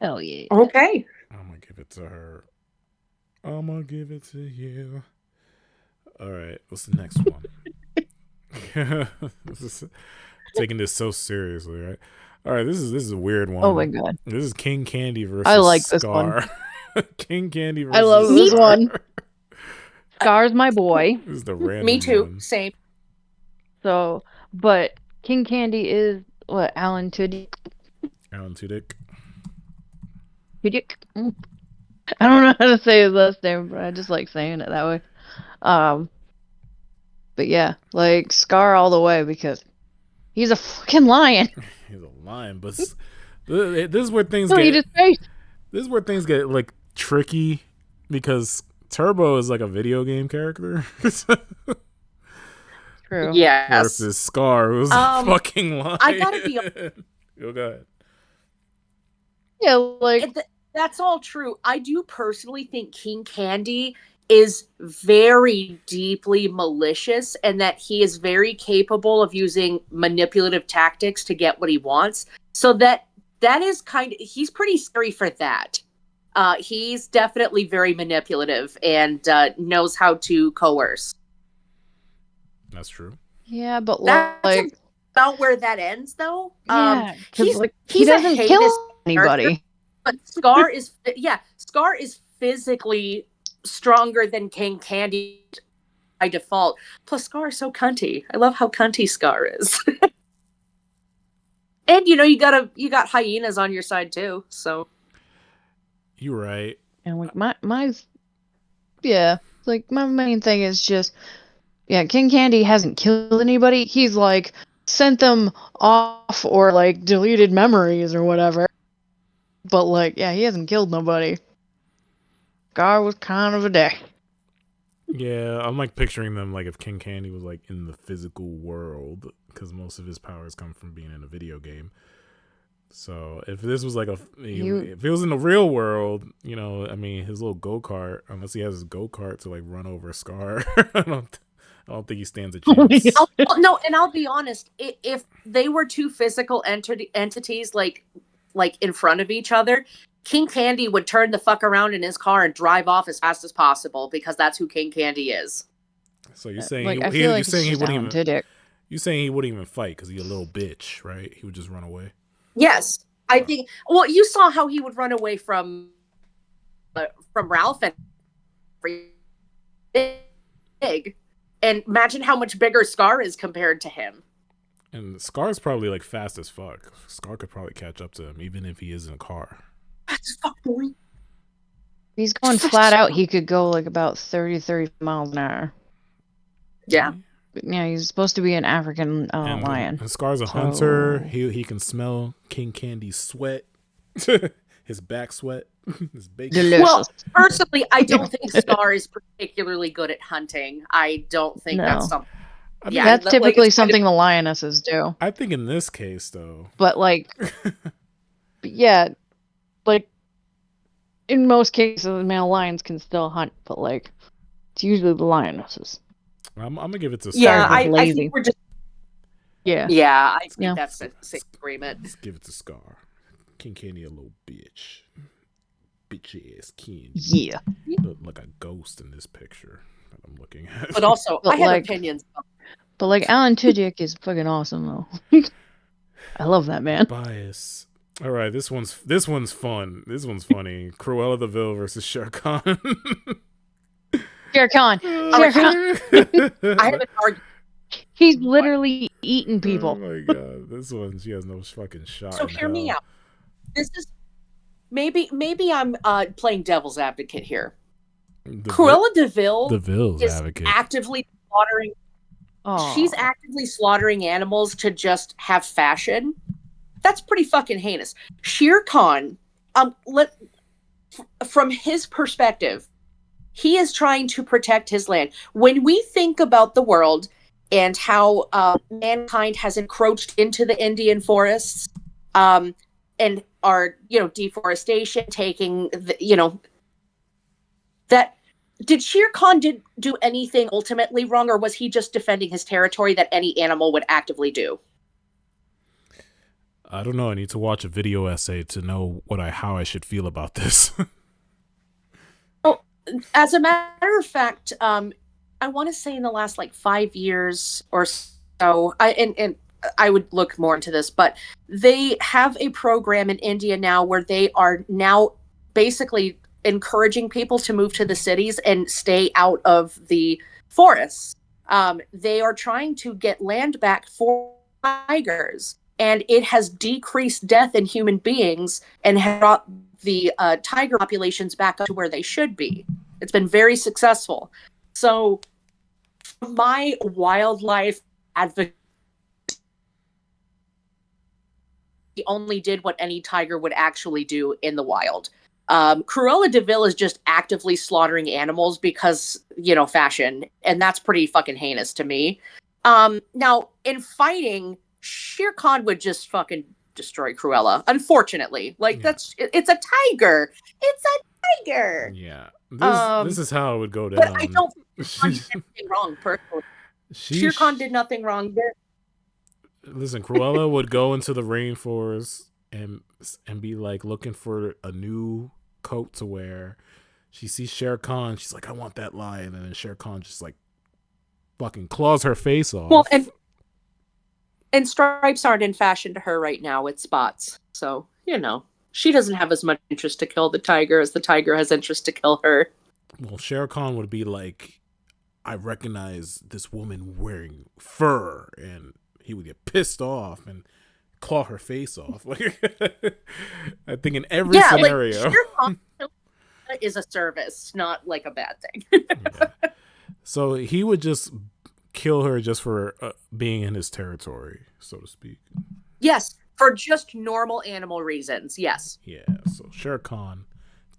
hell yeah. Okay. I'm going to give it to her. I'm going to give it to you. All right, what's the next one? Taking this so seriously, right? All right, this is a weird one. Oh my god. This is King Candy versus I like this Scar. one. King Candy versus I love Scar. this one. Scar's my boy. This is the random Me too. one. Same. So, but King Candy is what, Alan Tudyk? Alan Tudyk. Tudyk? I don't know how to say his last name, but I just like saying it that way. But yeah, like Scar all the way because he's a fucking lion. He's a lion, but this is where things Don't eat his face. This is where things get like tricky because Turbo is like a video game character. True. Yes. Versus Scar, who's a fucking lion. I gotta be. Go ahead. Yeah, like That's all true. I do personally think King Candy is very deeply malicious and that he is very capable of using manipulative tactics to get what he wants. So that is he's pretty scary for that. He's definitely very manipulative and knows how to coerce. That's true. yeah, but That's like about where that ends, though. yeah, He's like he's he doesn't a kill heinous anybody. character, but Scar is physically stronger than King Candy by default. Plus, Scar is so cunty. I love how cunty Scar is. And you got hyenas on your side too. So You're right. And like my like my main thing is just King Candy hasn't killed anybody. He's like sent them off or like deleted memories or whatever. But like, yeah, he hasn't killed nobody. Scar was kind of a dick. Yeah, I'm like picturing them like if King Candy was like in the physical world because most of his powers come from being in a video game. So if this was like if it was in the real world, I mean, his little go-kart, unless he has his go-kart to like run over Scar, I don't think he stands a chance. No, and I'll be honest, if they were two physical entities like in front of each other, King Candy would turn the fuck around in his car and drive off as fast as possible because that's who King Candy is. So you're saying like, you're saying he wouldn't even Tudyk. You're saying he wouldn't even fight because he's a little bitch, right? He would just run away. Yes, I think. Well, you saw how he would run away from Ralph and big, and imagine how much bigger Scar is compared to him. And Scar's probably like fast as fuck. Scar could probably catch up to him even if he is in a car. If he's going flat out, he could go like about 30 miles an hour. Yeah. But, yeah, he's supposed to be an African lion. And Scar's a hunter. He can smell King Candy's sweat. His back sweat. His bacon. Delicious. Well, personally, I don't think Scar is particularly good at hunting. I don't think that's something. That's typically something the lionesses do. I think in this case, though. But like, like in most cases, the male lions can still hunt, but like, it's usually the lionesses. I'm gonna give it to Scar. Yeah, I think we're just. Yeah. Yeah, I think that's a safe agreement. Let's give it to Scar. King Candy, a little bitch. Bitch ass King. Yeah. Look like a ghost in this picture that I'm looking at. But also, I have opinions. But like, Alan Tudyk is fucking awesome though. I love that man. Bias. All right, this one's fun. This one's funny. Cruella de Vil versus Shere Khan. Shere Khan. Shere Khan. I have an argument. He's literally eating people. Oh my god, this one, she has no fucking shot. So hear me out. This is maybe I'm playing devil's advocate here. Cruella de Vil is actively slaughtering. She's actively slaughtering animals to just have fashion. That's pretty fucking heinous. Shere Khan, from his perspective, he is trying to protect his land. When we think about the world and how mankind has encroached into the Indian forests, and our, deforestation, taking that, did Shere Khan do anything ultimately wrong, or was he just defending his territory that any animal would actively do? I don't know. I need to watch a video essay to know how I should feel about this. Well, as a matter of fact, I want to say in the last 5 years or so, and I would look more into this, but they have a program in India now where they are now basically encouraging people to move to the cities and stay out of the forests. They are trying to get land back for tigers, and it has decreased death in human beings and has brought the tiger populations back up to where they should be. It's been very successful. So, my wildlife advocate, he only did what any tiger would actually do in the wild. Cruella de Vil is just actively slaughtering animals because, fashion, and that's pretty fucking heinous to me. Now, in fighting, Shere Khan would just fucking destroy Cruella, unfortunately. It's a tiger. It's a tiger. Yeah. This is how it would go down. But I don't think Shere Khan did anything wrong, personally. Shere Khan did nothing wrong there. Listen, Cruella would go into the rainforest and be looking for a new coat to wear. She sees Shere Khan. She's like, I want that lion. And then Shere Khan just fucking claws her face off. Well, and stripes aren't in fashion to her right now. It's spots. So, she doesn't have as much interest to kill the tiger as the tiger has interest to kill her. Well, Shere Khan would be like, I recognize this woman wearing fur, and he would get pissed off and claw her face off. I think in every scenario. Shere Khan is a service, not a bad thing. Yeah. So he would just kill her just for being in his territory, so to speak. Yes, for just normal animal reasons. Yes. Yeah. So Shere Khan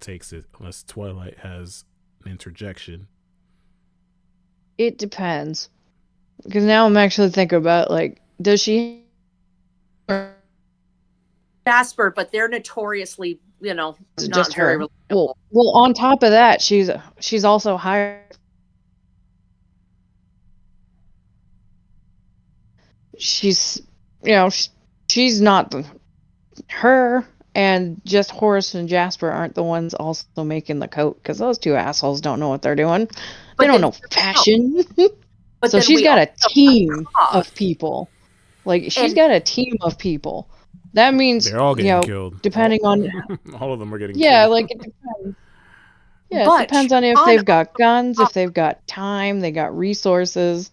takes it unless Twilight has an interjection. It depends. Because now I'm actually thinking about, does she... Jasper, but they're notoriously, not just very her. reliable. Well, on top of that, she's also hired... She's, she's not... Her and just Horace and Jasper aren't the ones also making the coat, because those two assholes don't know what they're doing. They don't know fashion. But so she's got a team of people. She's got a team of people. That means they're all getting killed. Depending on all of them are getting killed. It depends. Yeah, it depends on if they've got guns, if they've got time, they got resources.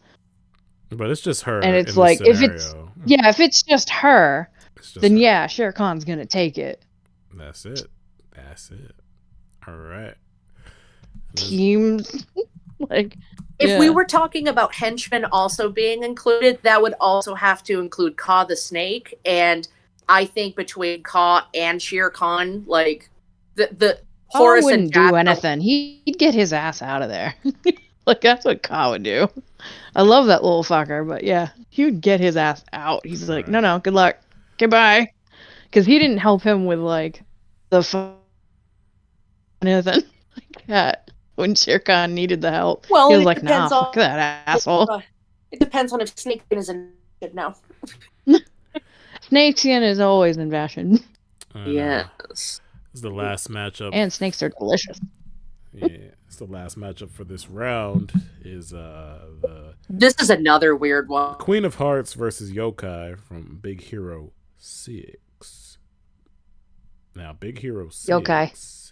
But it's just her. And it's if it's just her, then Shere Khan's gonna take it. That's it. All right. Teams if we were talking about henchmen also being included, that would also have to include Ka the snake. And I think between Ka and Shere Khan, the Horace wouldn't do anything. He'd get his ass out of there. That's what Ka would do. I love that little fucker, but yeah, he would get his ass out. He's like, no, good luck, goodbye, because he didn't help him with the anything like that. When Shere Khan needed the help, he was like, nah, fuck that asshole. It depends on if snakeskin is in now. Snakeskin is always in fashion. Yes. This is the last matchup. And snakes are delicious. Yeah, it's the last matchup for this round. This is another weird one. Queen of Hearts versus Yokai from Big Hero 6. Now, Big Hero 6. Yokai.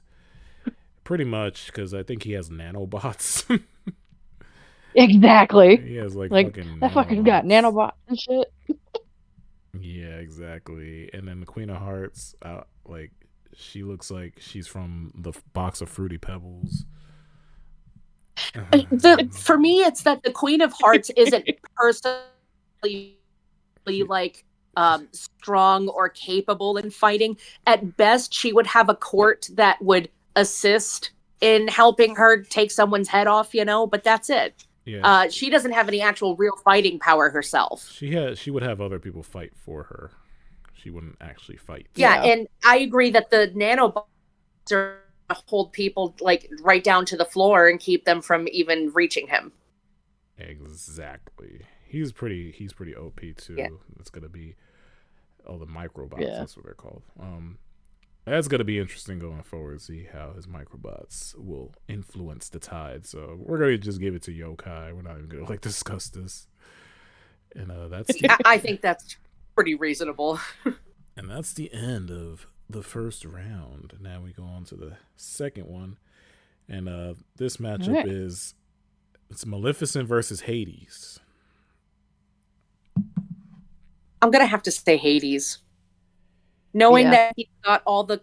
Pretty much, because I think he has nanobots. Exactly. He has fucking that fucker's got nanobots and shit. Yeah, exactly. And then the Queen of Hearts, she looks like she's from the box of Fruity Pebbles. For me, it's that the Queen of Hearts isn't personally strong or capable in fighting. At best, she would have a court that would assist in helping her take someone's head off, but that's it. Yeah. She doesn't have any actual real fighting power herself. She would have other people fight for her. She wouldn't actually fight. Yeah, and I agree that the nanobots are hold people like right down to the floor and keep them from even reaching him. Exactly. He's pretty OP too. Yeah. It's gonna be the microbots. Yeah. That's what they're called. That's gonna be interesting going forward. See how his microbots will influence the tide. So we're gonna just give it to Yokai. We're not even gonna discuss this. And that's I think that's pretty reasonable. And that's the end of the first round. Now we go on to the second one, and this matchup is Maleficent versus Hades. I'm gonna have to say Hades, knowing that he's got all the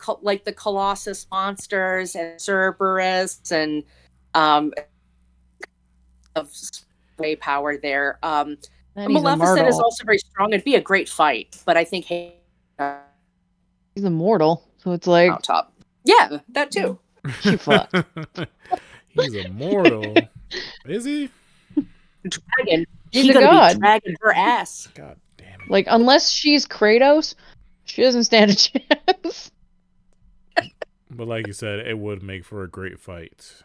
the Colossus monsters and Cerberus and of sway power there. Maleficent is also very strong. It'd be a great fight, but I think Hades. He's immortal, so it's like on top. Yeah, that too. She fucked. He's immortal. Is he? Dragon. He's a god. Be dragging her ass. God damn it. Like, unless she's Kratos, she doesn't stand a chance. But like you said, it would make for a great fight.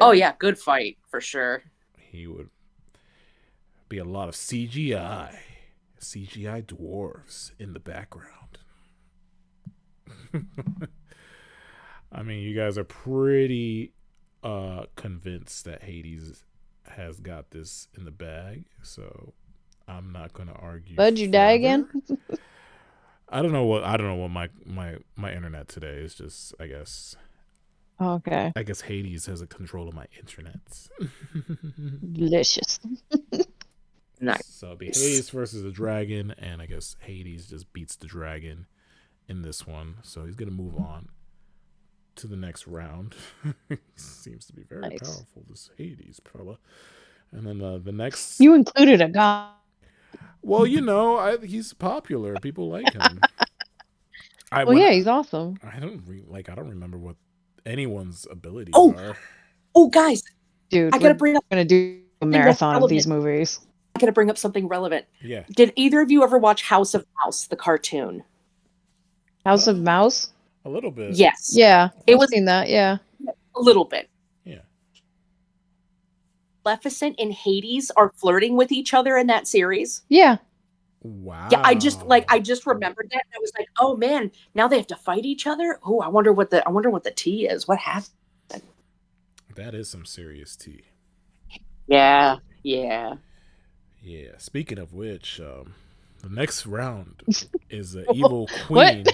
Oh yeah, good fight for sure. He would be a lot of CGI dwarves in the background. I mean, you guys are pretty convinced that Hades has got this in the bag, so I'm not going to argue. Bud, you die again? I don't know what my internet today is. Just I guess. Okay. I guess Hades has a control of my internet. Delicious. Nice. So it'll be Hades versus the dragon, and I guess Hades just beats the dragon in this one. So he's gonna move on to the next round. Seems to be very powerful, this Hades fella. And then the next. You included a god. Well, he's popular. People like him. He's awesome. I don't remember what anyone's abilities are. Oh, guys, dude, I gotta bring up. I'm gonna do a marathon of these movies. I gotta bring up something relevant. Yeah. Did either of you ever watch House of Mouse, the cartoon? House of Mouse? A little bit. Yes. Yeah, I've seen that. Yeah. A little bit. Yeah. Maleficent and Hades are flirting with each other in that series. Yeah. Wow. Yeah, I just remembered that. And I was like, oh man, now they have to fight each other. Oh, I wonder what the tea is. What happened? That is some serious tea. Yeah. Yeah. Yeah. Speaking of which, the next round is the Evil Queen.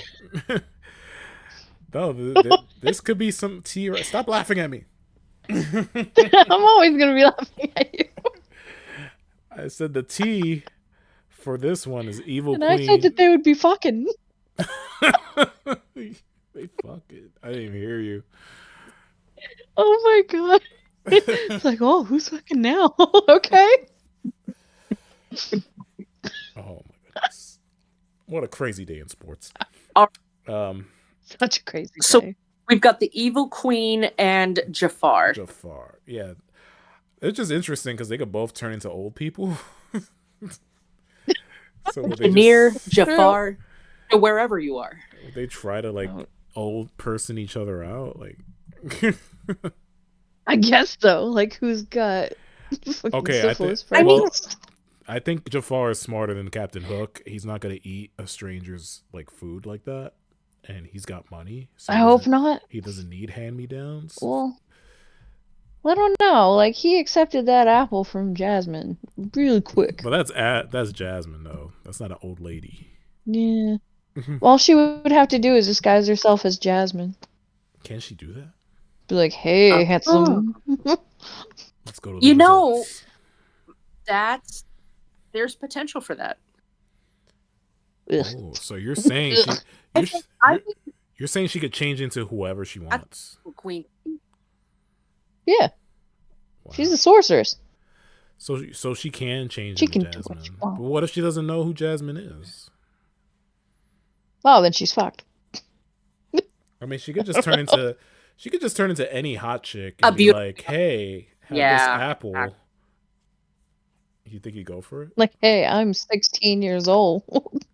No, this could be some tea. Stop laughing at me. I'm always gonna be laughing at you. I said the tea for this one is Evil and Queen. I said that they would be fucking. They fucking. I didn't even hear you. Oh my god. It's like, oh, who's fucking now? Okay. Oh my goodness. What a crazy day in sports. Such a crazy day. So we've got the Evil Queen and Jafar. Yeah. It's just interesting because they could both turn into old people. So near Jafar to wherever you are. They try to old person each other out, like. I guess so. Like, who's got syphilis? I think Jafar is smarter than Captain Hook. He's not gonna eat a stranger's food like that, and he's got money. So I hope not. He doesn't need hand-me-downs. Well, I don't know. Like, he accepted that apple from Jasmine really quick. But that's Jasmine though. That's not an old lady. Yeah. All she would have to do is disguise herself as Jasmine. Can she do that? Be like, hey, handsome. Let's go to the results. There's potential for that. Oh, so you're saying you're saying she could change into whoever she wants. Queen. Yeah. Wow. She's a sorceress. So she can change into Jasmine. But what if she doesn't know who Jasmine is? Oh, then she's fucked. I mean, she could just turn into any hot chick A and be beautiful. like, "Hey, have this Yeah. apple." You think he'd go for it? Like, hey, I'm 16 years old.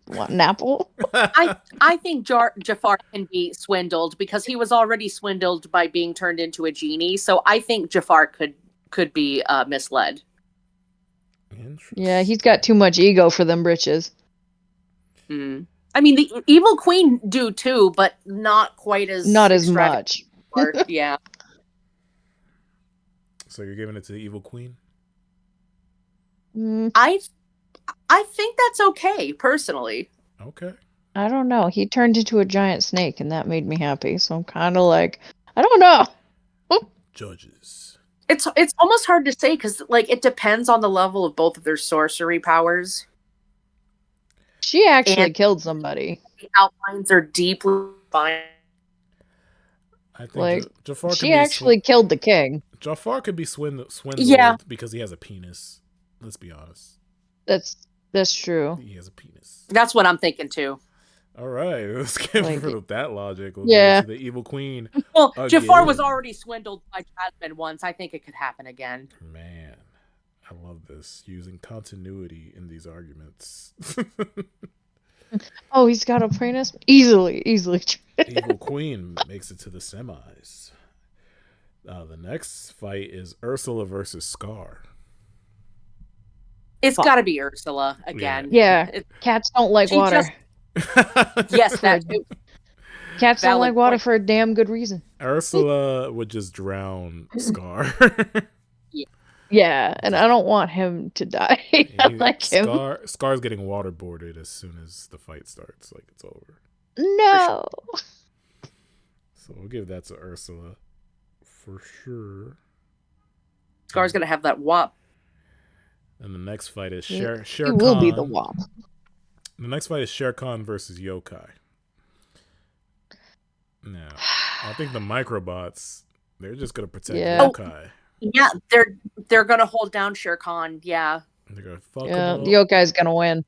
Want an apple? I think Jafar can be swindled because he was already swindled by being turned into a genie. So I think Jafar could be misled. Yeah, he's got too much ego for them britches. Mm. I mean, the evil queen do too, but not quite as Not as extravagant. much. Yeah. So you're giving it to the evil queen? I think that's okay, personally. Okay. I don't know. He turned into a giant snake, and that made me happy. So I'm kind of like, I don't know. Judges. It's almost hard to say because like it depends on the level of both of their sorcery powers. She actually killed somebody. The outlines are deeply fine. I think Like, Jafar could she be actually killed the king. Jafar could be swindled Yeah. because he has a penis. Let's be honest. That's true. He has a penis. That's what I'm thinking too. All right, let's get Like, rid of that logic. We'll yeah. give it to the evil queen. Well, Jafar again. was already swindled by Jasmine once. I think it could happen again. Man, I love this. Using continuity in these arguments. Oh, he's got a penis? Easily. Evil queen makes it to the semis. The next fight is Ursula versus Scar. It's got to be Ursula again. Yeah. Cats don't like water. Yes, that too. Cats don't Valid like water point. for a damn good reason. Ursula would just drown Scar. Yeah, and I don't want him to die. I like him. Scar's getting waterboarded as soon as the fight starts. Like, it's over. No. So we'll give that to Ursula for sure. Scar's gonna have that wop. And the next fight is Shere He Khan. will be the wop. The next fight is Shere Khan versus Yokai. Now, I think the microbots, they're just gonna protect Yokai. Yeah, they're gonna hold down Shere Khan. Yeah. They're gonna fuck Yeah, him up. the Yokai's gonna win.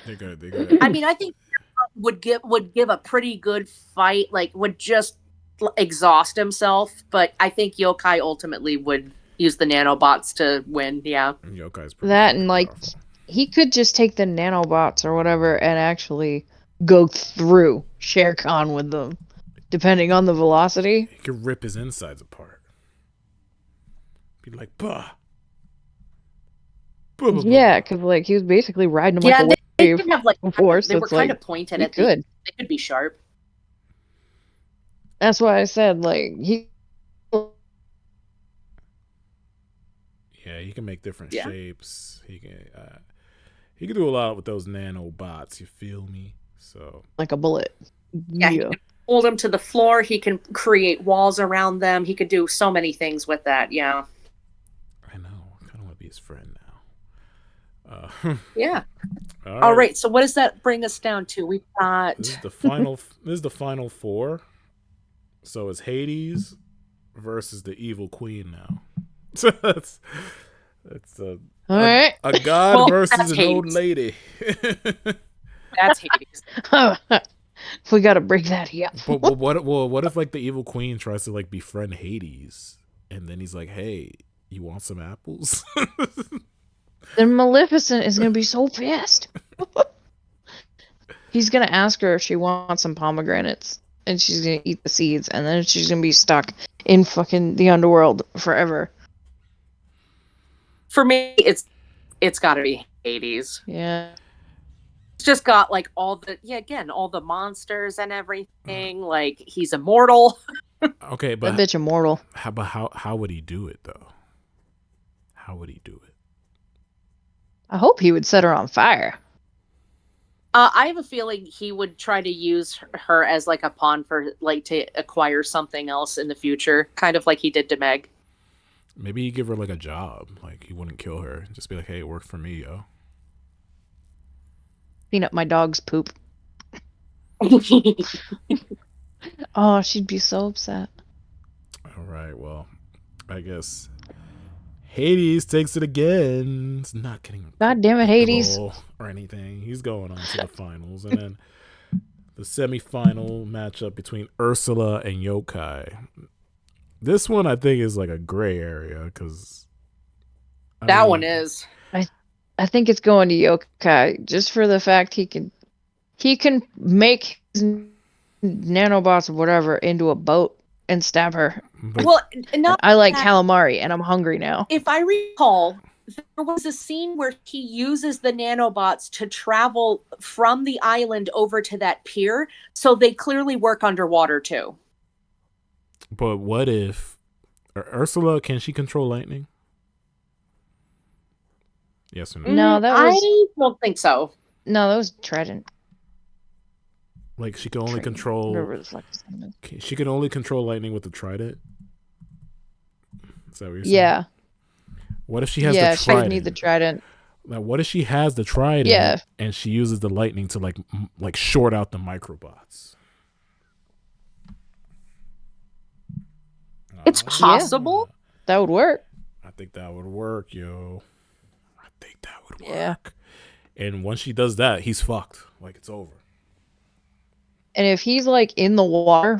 They're gonna. I mean, I think Shere Khan would give a pretty good fight. Like, would just exhaust himself. But I think Yokai ultimately would use the nanobots to win. Yeah. Yokai's pretty That and like powerful. he could just take the nanobots or whatever and actually go through Shere Khan with them, depending on the velocity. He could rip his insides apart. Be like, bah. Yeah, because like he was basically riding him Yeah, like a they wave could have like before, they so were it's kind like of pointed he at could. They could be sharp. That's why I said like he. Yeah, he can make different shapes. He can do a lot with those nanobots. You feel me? So Like a bullet. Yeah, he can hold them to the floor. He can create walls around them. He could do so many things with that. Yeah. I know. I kind of want to be his friend now. Yeah. All right. So what does that bring us down to? We've got this is the final. This is the final four. So it's Hades versus the evil queen now. So it's All right. a god versus an Hades. old lady. That's Hades. We got to break that here. But what if like the evil queen tries to like befriend Hades, and then he's like, "Hey, you want some apples?" Then Maleficent is gonna be so pissed. He's gonna ask her if she wants some pomegranates, and she's gonna eat the seeds, and then she's gonna be stuck in fucking the underworld forever. For me, it's got to be Hades. Yeah. It's just got like all the monsters and everything. Like he's immortal. Okay, but That bitch immortal. how would he do it though? How would he do it? I hope he would set her on fire. I have a feeling he would try to use her as like a pawn for like to acquire something else in the future, kind of like he did to Meg. Maybe he'd give her like a job. Like he wouldn't kill her. Just be like, "Hey, it worked for me, yo." Clean up my dog's poop. Oh, she'd be so upset. All right, well, I guess Hades takes it again. It's not getting God damn it, Hades. or anything. He's going on to the finals, and then the semifinal matchup between Ursula and Yokai. This one I think is like a gray area because That one is. I think it's going to Yokai just for the fact he can make his nanobots or whatever into a boat and stab her. Well, not I like that. calamari and I'm hungry now. If I recall, there was a scene where he uses the nanobots to travel from the island over to that pier, so they clearly work underwater too. But what if Ursula, can she control lightning? Yes or no? No, that was I don't think so. no, that was Trident. Like she can only Trident, control. whatever the fuck his name is. She can only control lightning with the trident. Is that what you're saying? Yeah. What if she has the Yeah, trident? she need the Trident. Now, what if she has the trident? Yeah. And she uses the lightning to like short out the microbots? It's possible. That would work. I think that would work, yo. I think that would work. Yeah. And once she does that, he's fucked. Like, it's over. And if he's like in the water,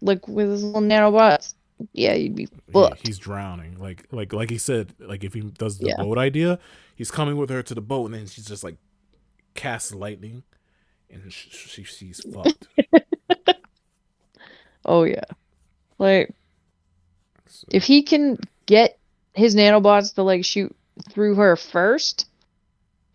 like with his little nanobots, yeah, you'd be fucked. He's drowning. Like he said, like if he does the Yeah. boat idea, he's coming with her to the boat, and then she's just like casts lightning, and she's fucked. Oh yeah. Like So, if he can get his nanobots to like shoot through her first,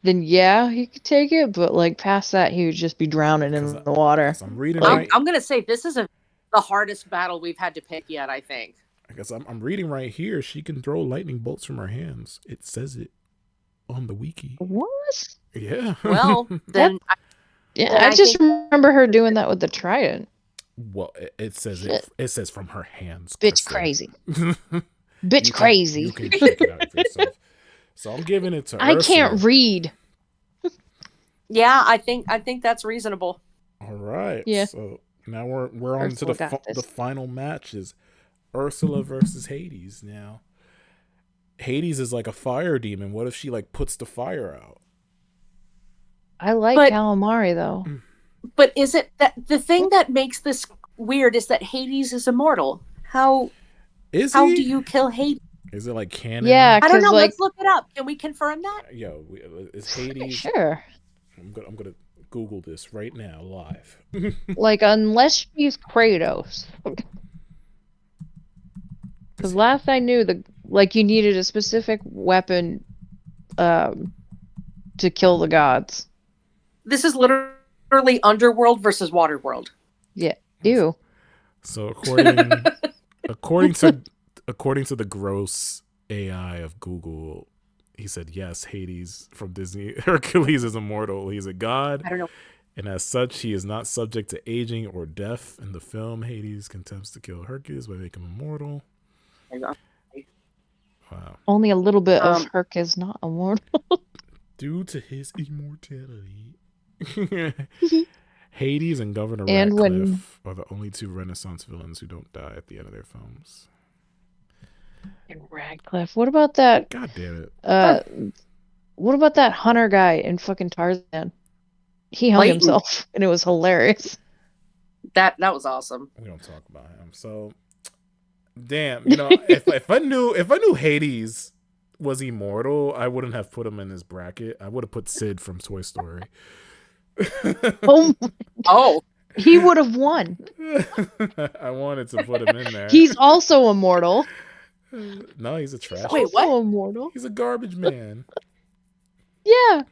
then yeah, he could take it. But like past that, he would just be drowning in the water. I'm reading I'm, right. I'm gonna say this is the hardest battle we've had to pick yet, I think. I guess I'm reading right here. She can throw lightning bolts from her hands. It says it on the wiki. What? Yeah. Well, then Yeah, I I just think- remember her doing that with the Trident. Well, it says Shit. it says from her hands. Bitch Kristen. crazy. You Bitch crazy. You can check it out yourself. So I'm giving it to I Ursula. can't read. yeah, I think that's reasonable. All right. Yeah. So now we're on to Ursula got the this. final match is Ursula versus Hades. Now, Hades is like a fire demon. What if she like puts the fire out? I like But- calamari though. But is it that the thing that makes this weird is that Hades is immortal? How Is how he? do you kill Hades? Is it like canon? Yeah, I don't 'cause, know. like- Let's look it up. Can we confirm that? Yo, is Hades? Sure. I'm gonna Google this right now live. Like unless she's Kratos. Because last I knew, you needed a specific weapon, to kill the gods. This is literally Underworld versus Waterworld. Yeah. Ew. So according to the gross AI of Google, he said yes, Hades from Disney Hercules is immortal. He's a god, I don't know. and as such, he is not subject to aging or death. In the film, Hades attempts to kill Hercules by making him immortal. Wow. Only a little bit of Herc is not immortal. Due to his immortality. Hades and Governor And Ratcliffe are the only two Renaissance villains who don't die at the end of their films. And Radcliffe. What about that? God damn it. What about that hunter guy in fucking Tarzan? He hung Clayton. himself, and it was hilarious. That was awesome. We don't talk about him. So, damn, if I knew Hades was immortal, I wouldn't have put him in this bracket. I would have put Sid from Toy Story. Oh, Oh, he would have won. I wanted to put him in there. He's also immortal. No, he's a trash. Wait, what? Also immortal. He's a garbage man. Yeah.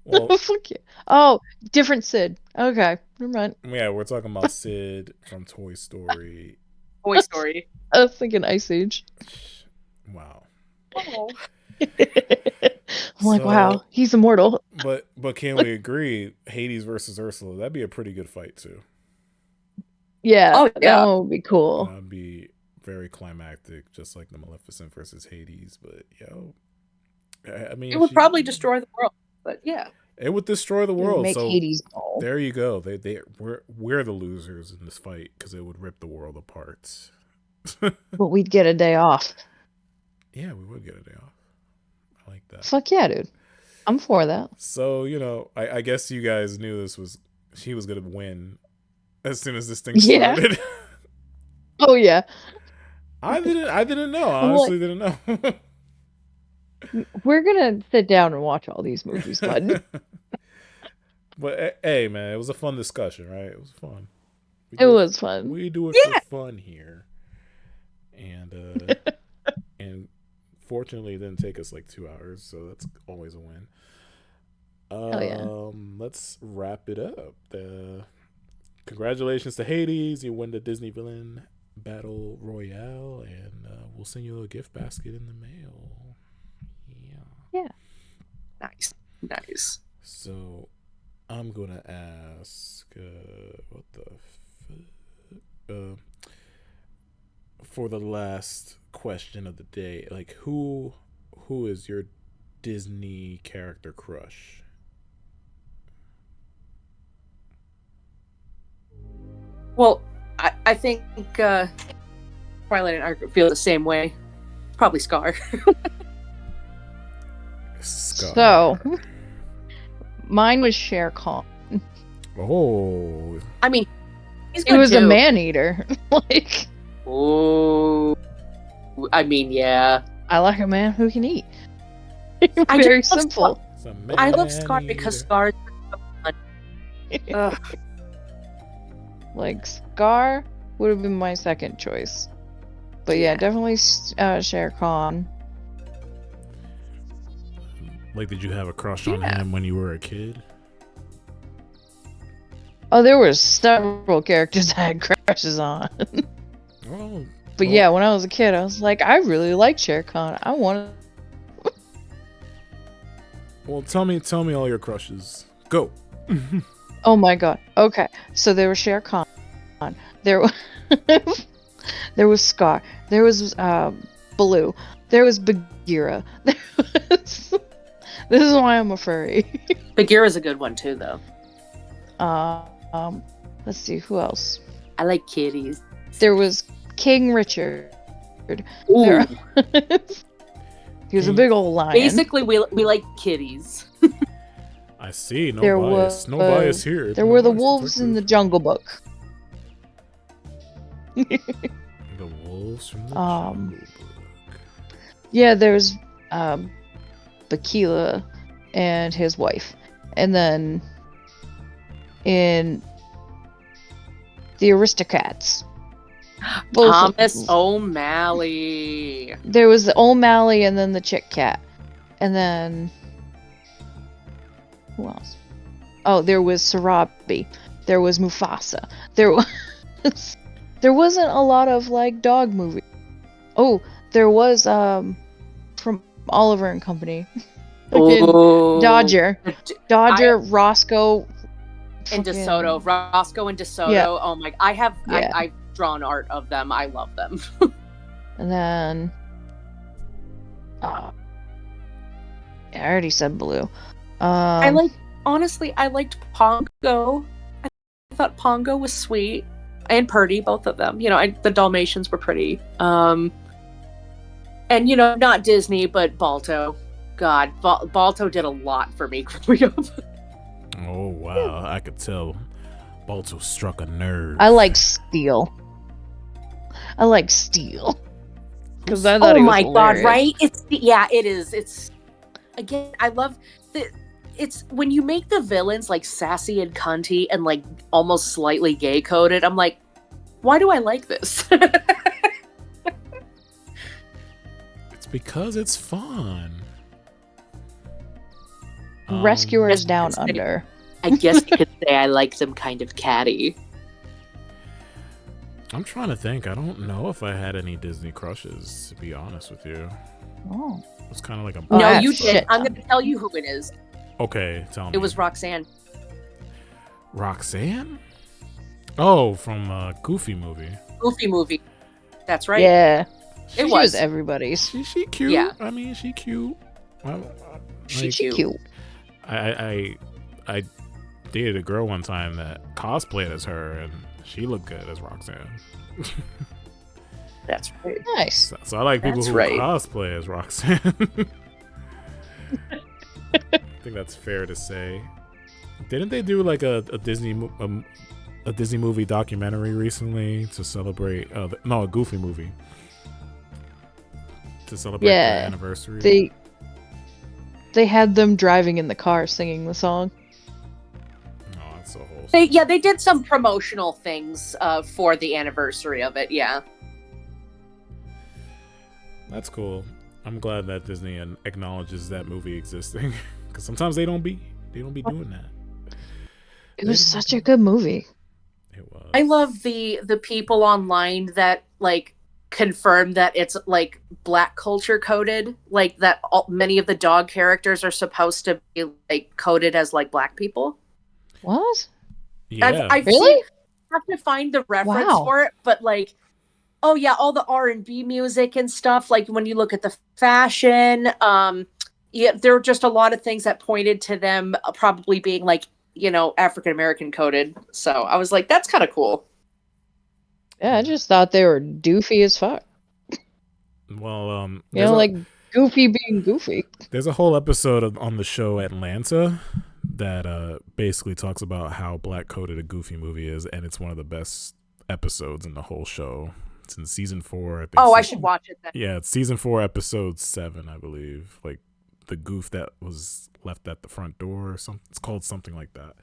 Well, Fuck you. Oh, different Sid. Okay, never mind. yeah, we're talking about Sid from Toy Story. Toy Story. I was thinking Ice Age. Wow. Oh. I'm like, So- wow, he's immortal. But can we agree, Hades versus Ursula? That'd be a pretty good fight too. Yeah, Oh, yeah. that would be cool. That'd be very climactic, just like the Maleficent versus Hades. But I mean, It would probably destroy the world. But yeah. It would destroy the It would world. make So Hades ball. there you go. We're the losers in this fight because it would rip the world apart. But we'd get a day off. Yeah, we would get a day off. I like that. Fuck yeah, dude. I'm for that. So I guess you guys knew this was she was gonna win as soon as this thing Yeah. started. Oh yeah. I didn't know. I I'm honestly didn't know. We're gonna sit down and watch all these movies, bud. But hey, man, it was a fun discussion, right? It was fun. It was fun. We do it for fun here, and and fortunately, it didn't take us like 2 hours, so that's always a win. Hell yeah. Let's wrap it up. Congratulations to Hades. You win the Disney Villain Battle Royale, and we'll send you a gift basket in the mail. Yeah. Nice. So I'm gonna ask, what the for the last question of the day, like who is your Disney character crush? Well, I think Twilight and I feel the same way. Probably Scar. Scar. So, mine was Shere Khan. Oh, I mean, he's He good was too. a man-eater. Like, Oh, I mean, yeah. I like a man who can eat. I Very just love simple. I love Scar because Scar is so fun. Ugh. Like, Scar would have been my second choice. But yeah, Yeah. definitely Shere Khan. Like, did you have a crush on Yeah. him when you were a kid? Oh, there were several characters I had crushes on. Oh, But yeah, when I was a kid, I was like, I really like Shere Khan. I want to. well, tell me all your crushes. Go. Oh my god. Okay, so there was Shere Khan. There was there was Scar. There was Baloo. There was Bagheera. This is why I'm a furry. Bagheera's a good one too, though. Let's see who else. I like kitties. There was King Richard. Ooh. There- he was a big old lion. Basically, we like kitties. I see. No There bias. No bias here. There No were the bias wolves in the detective. Jungle Book. The wolves from the Jungle Book. Yeah, there's Bakila and his wife. And then in the Aristocats. Thomas O'Malley. There was the O'Malley and then the Chick Cat. And then who else? Oh, there was Sarabi. There was Mufasa. There wasn't a lot of like dog movies. Oh, there was from Oliver and Company. Fucking Oh. Dodger, Roscoe, And fucking- DeSoto. Roscoe and DeSoto. Yeah. Oh my, I've Yeah. drawn art of them. I love them. And then yeah, I already said Blue. I liked Pongo. I thought Pongo was sweet. And Purdy, both of them. You know, the Dalmatians were pretty. And you know, not Disney, but Balto. God, Balto did a lot for me growing up. Oh wow, I could tell. Balto struck a nerve. I like Steel. Because I thought Oh he was my god, hilarious. right? It is. It's again, I love it's when you make the villains like sassy and cunty and like almost slightly gay coded. I'm like, why do I like this? It's because it's fun. Rescuers Down it's- Under. I guess you could say I like them kind of catty. I'm trying to think. I don't know if I had any Disney crushes, to be honest with you. Oh. It's kind of like a. Oh, No, that's you did. shit. I'm going to tell you who it is. Okay, tell me. It was Roxanne. Roxanne? Oh, from Goofy movie. Goofy movie. That's right. Yeah. It She was. everybody's. She cute. Yeah. I mean, she cute. She's She cute. I dated a girl one time that cosplayed as her, and she looked good as Roxanne. That's right. Nice. So I like people That's who right. cosplay as Roxanne. I think that's fair to say. Didn't they do like a Disney a Disney movie documentary recently to celebrate? A Goofy movie to celebrate the anniversary. They had them driving in the car singing the song. Oh, that's so wholesome. They did some promotional things for the anniversary of it. Yeah. That's cool. I'm glad that Disney acknowledges that movie existing, because sometimes they don't be doing that. It was such a good movie. It was. I love the people online that like confirm that it's like Black culture coded, like that many of the dog characters are supposed to be like coded as like Black people. What? Yeah. I've Really? seen, I have to find the reference Wow. for it, but like, oh yeah, all the R&B music and stuff. Like when you look at the fashion, yeah, there were just a lot of things that pointed to them probably being like, African American coded. So I was like, that's kind of cool. Yeah, I just thought they were doofy as fuck. Well, like Goofy being goofy. there's a whole episode on the show Atlanta that basically talks about how black coded a Goofy movie is, and it's one of the best episodes in the whole show. It's in season 4. I think. Oh, I should watch it then. Yeah, it's season 4, episode 7, I believe. Like the goof that was left at the front door or something. It's called something like that.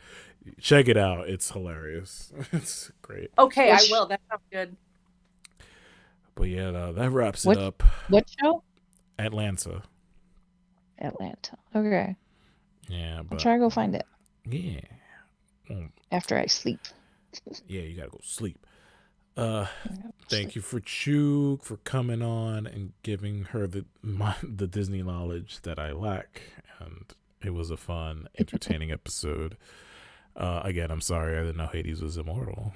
Check it out. It's hilarious. It's great. Okay, I will. That sounds good. But yeah, that wraps it up. What show? Atlanta. Okay. Yeah, but I'll try to go find it. Yeah. After I sleep. Yeah, you gotta go sleep. Thank you for Chewpeke for coming on and giving her the Disney knowledge that I lack, and it was a fun, entertaining episode. Again, I'm sorry I didn't know Hades was immortal.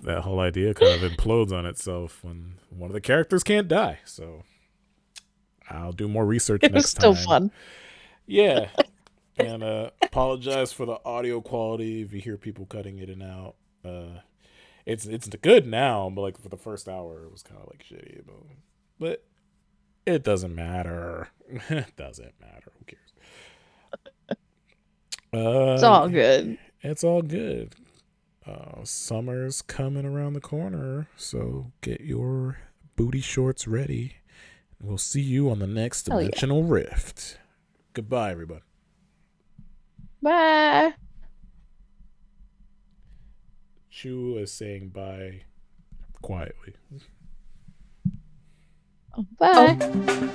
That whole idea kind of implodes on itself when one of the characters can't die. So I'll do more research It was next still time. fun. Yeah. And apologize for the audio quality if you hear people cutting it in and out. It's good now, but like for the first hour it was kind of like shitty. But it doesn't matter. It doesn't matter. Who cares? It's all good. It's all good. Summer's coming around the corner, so get your booty shorts ready. We'll see you on the next Dimensional Rift. Goodbye, everybody. Bye. Chew is saying bye quietly. Bye.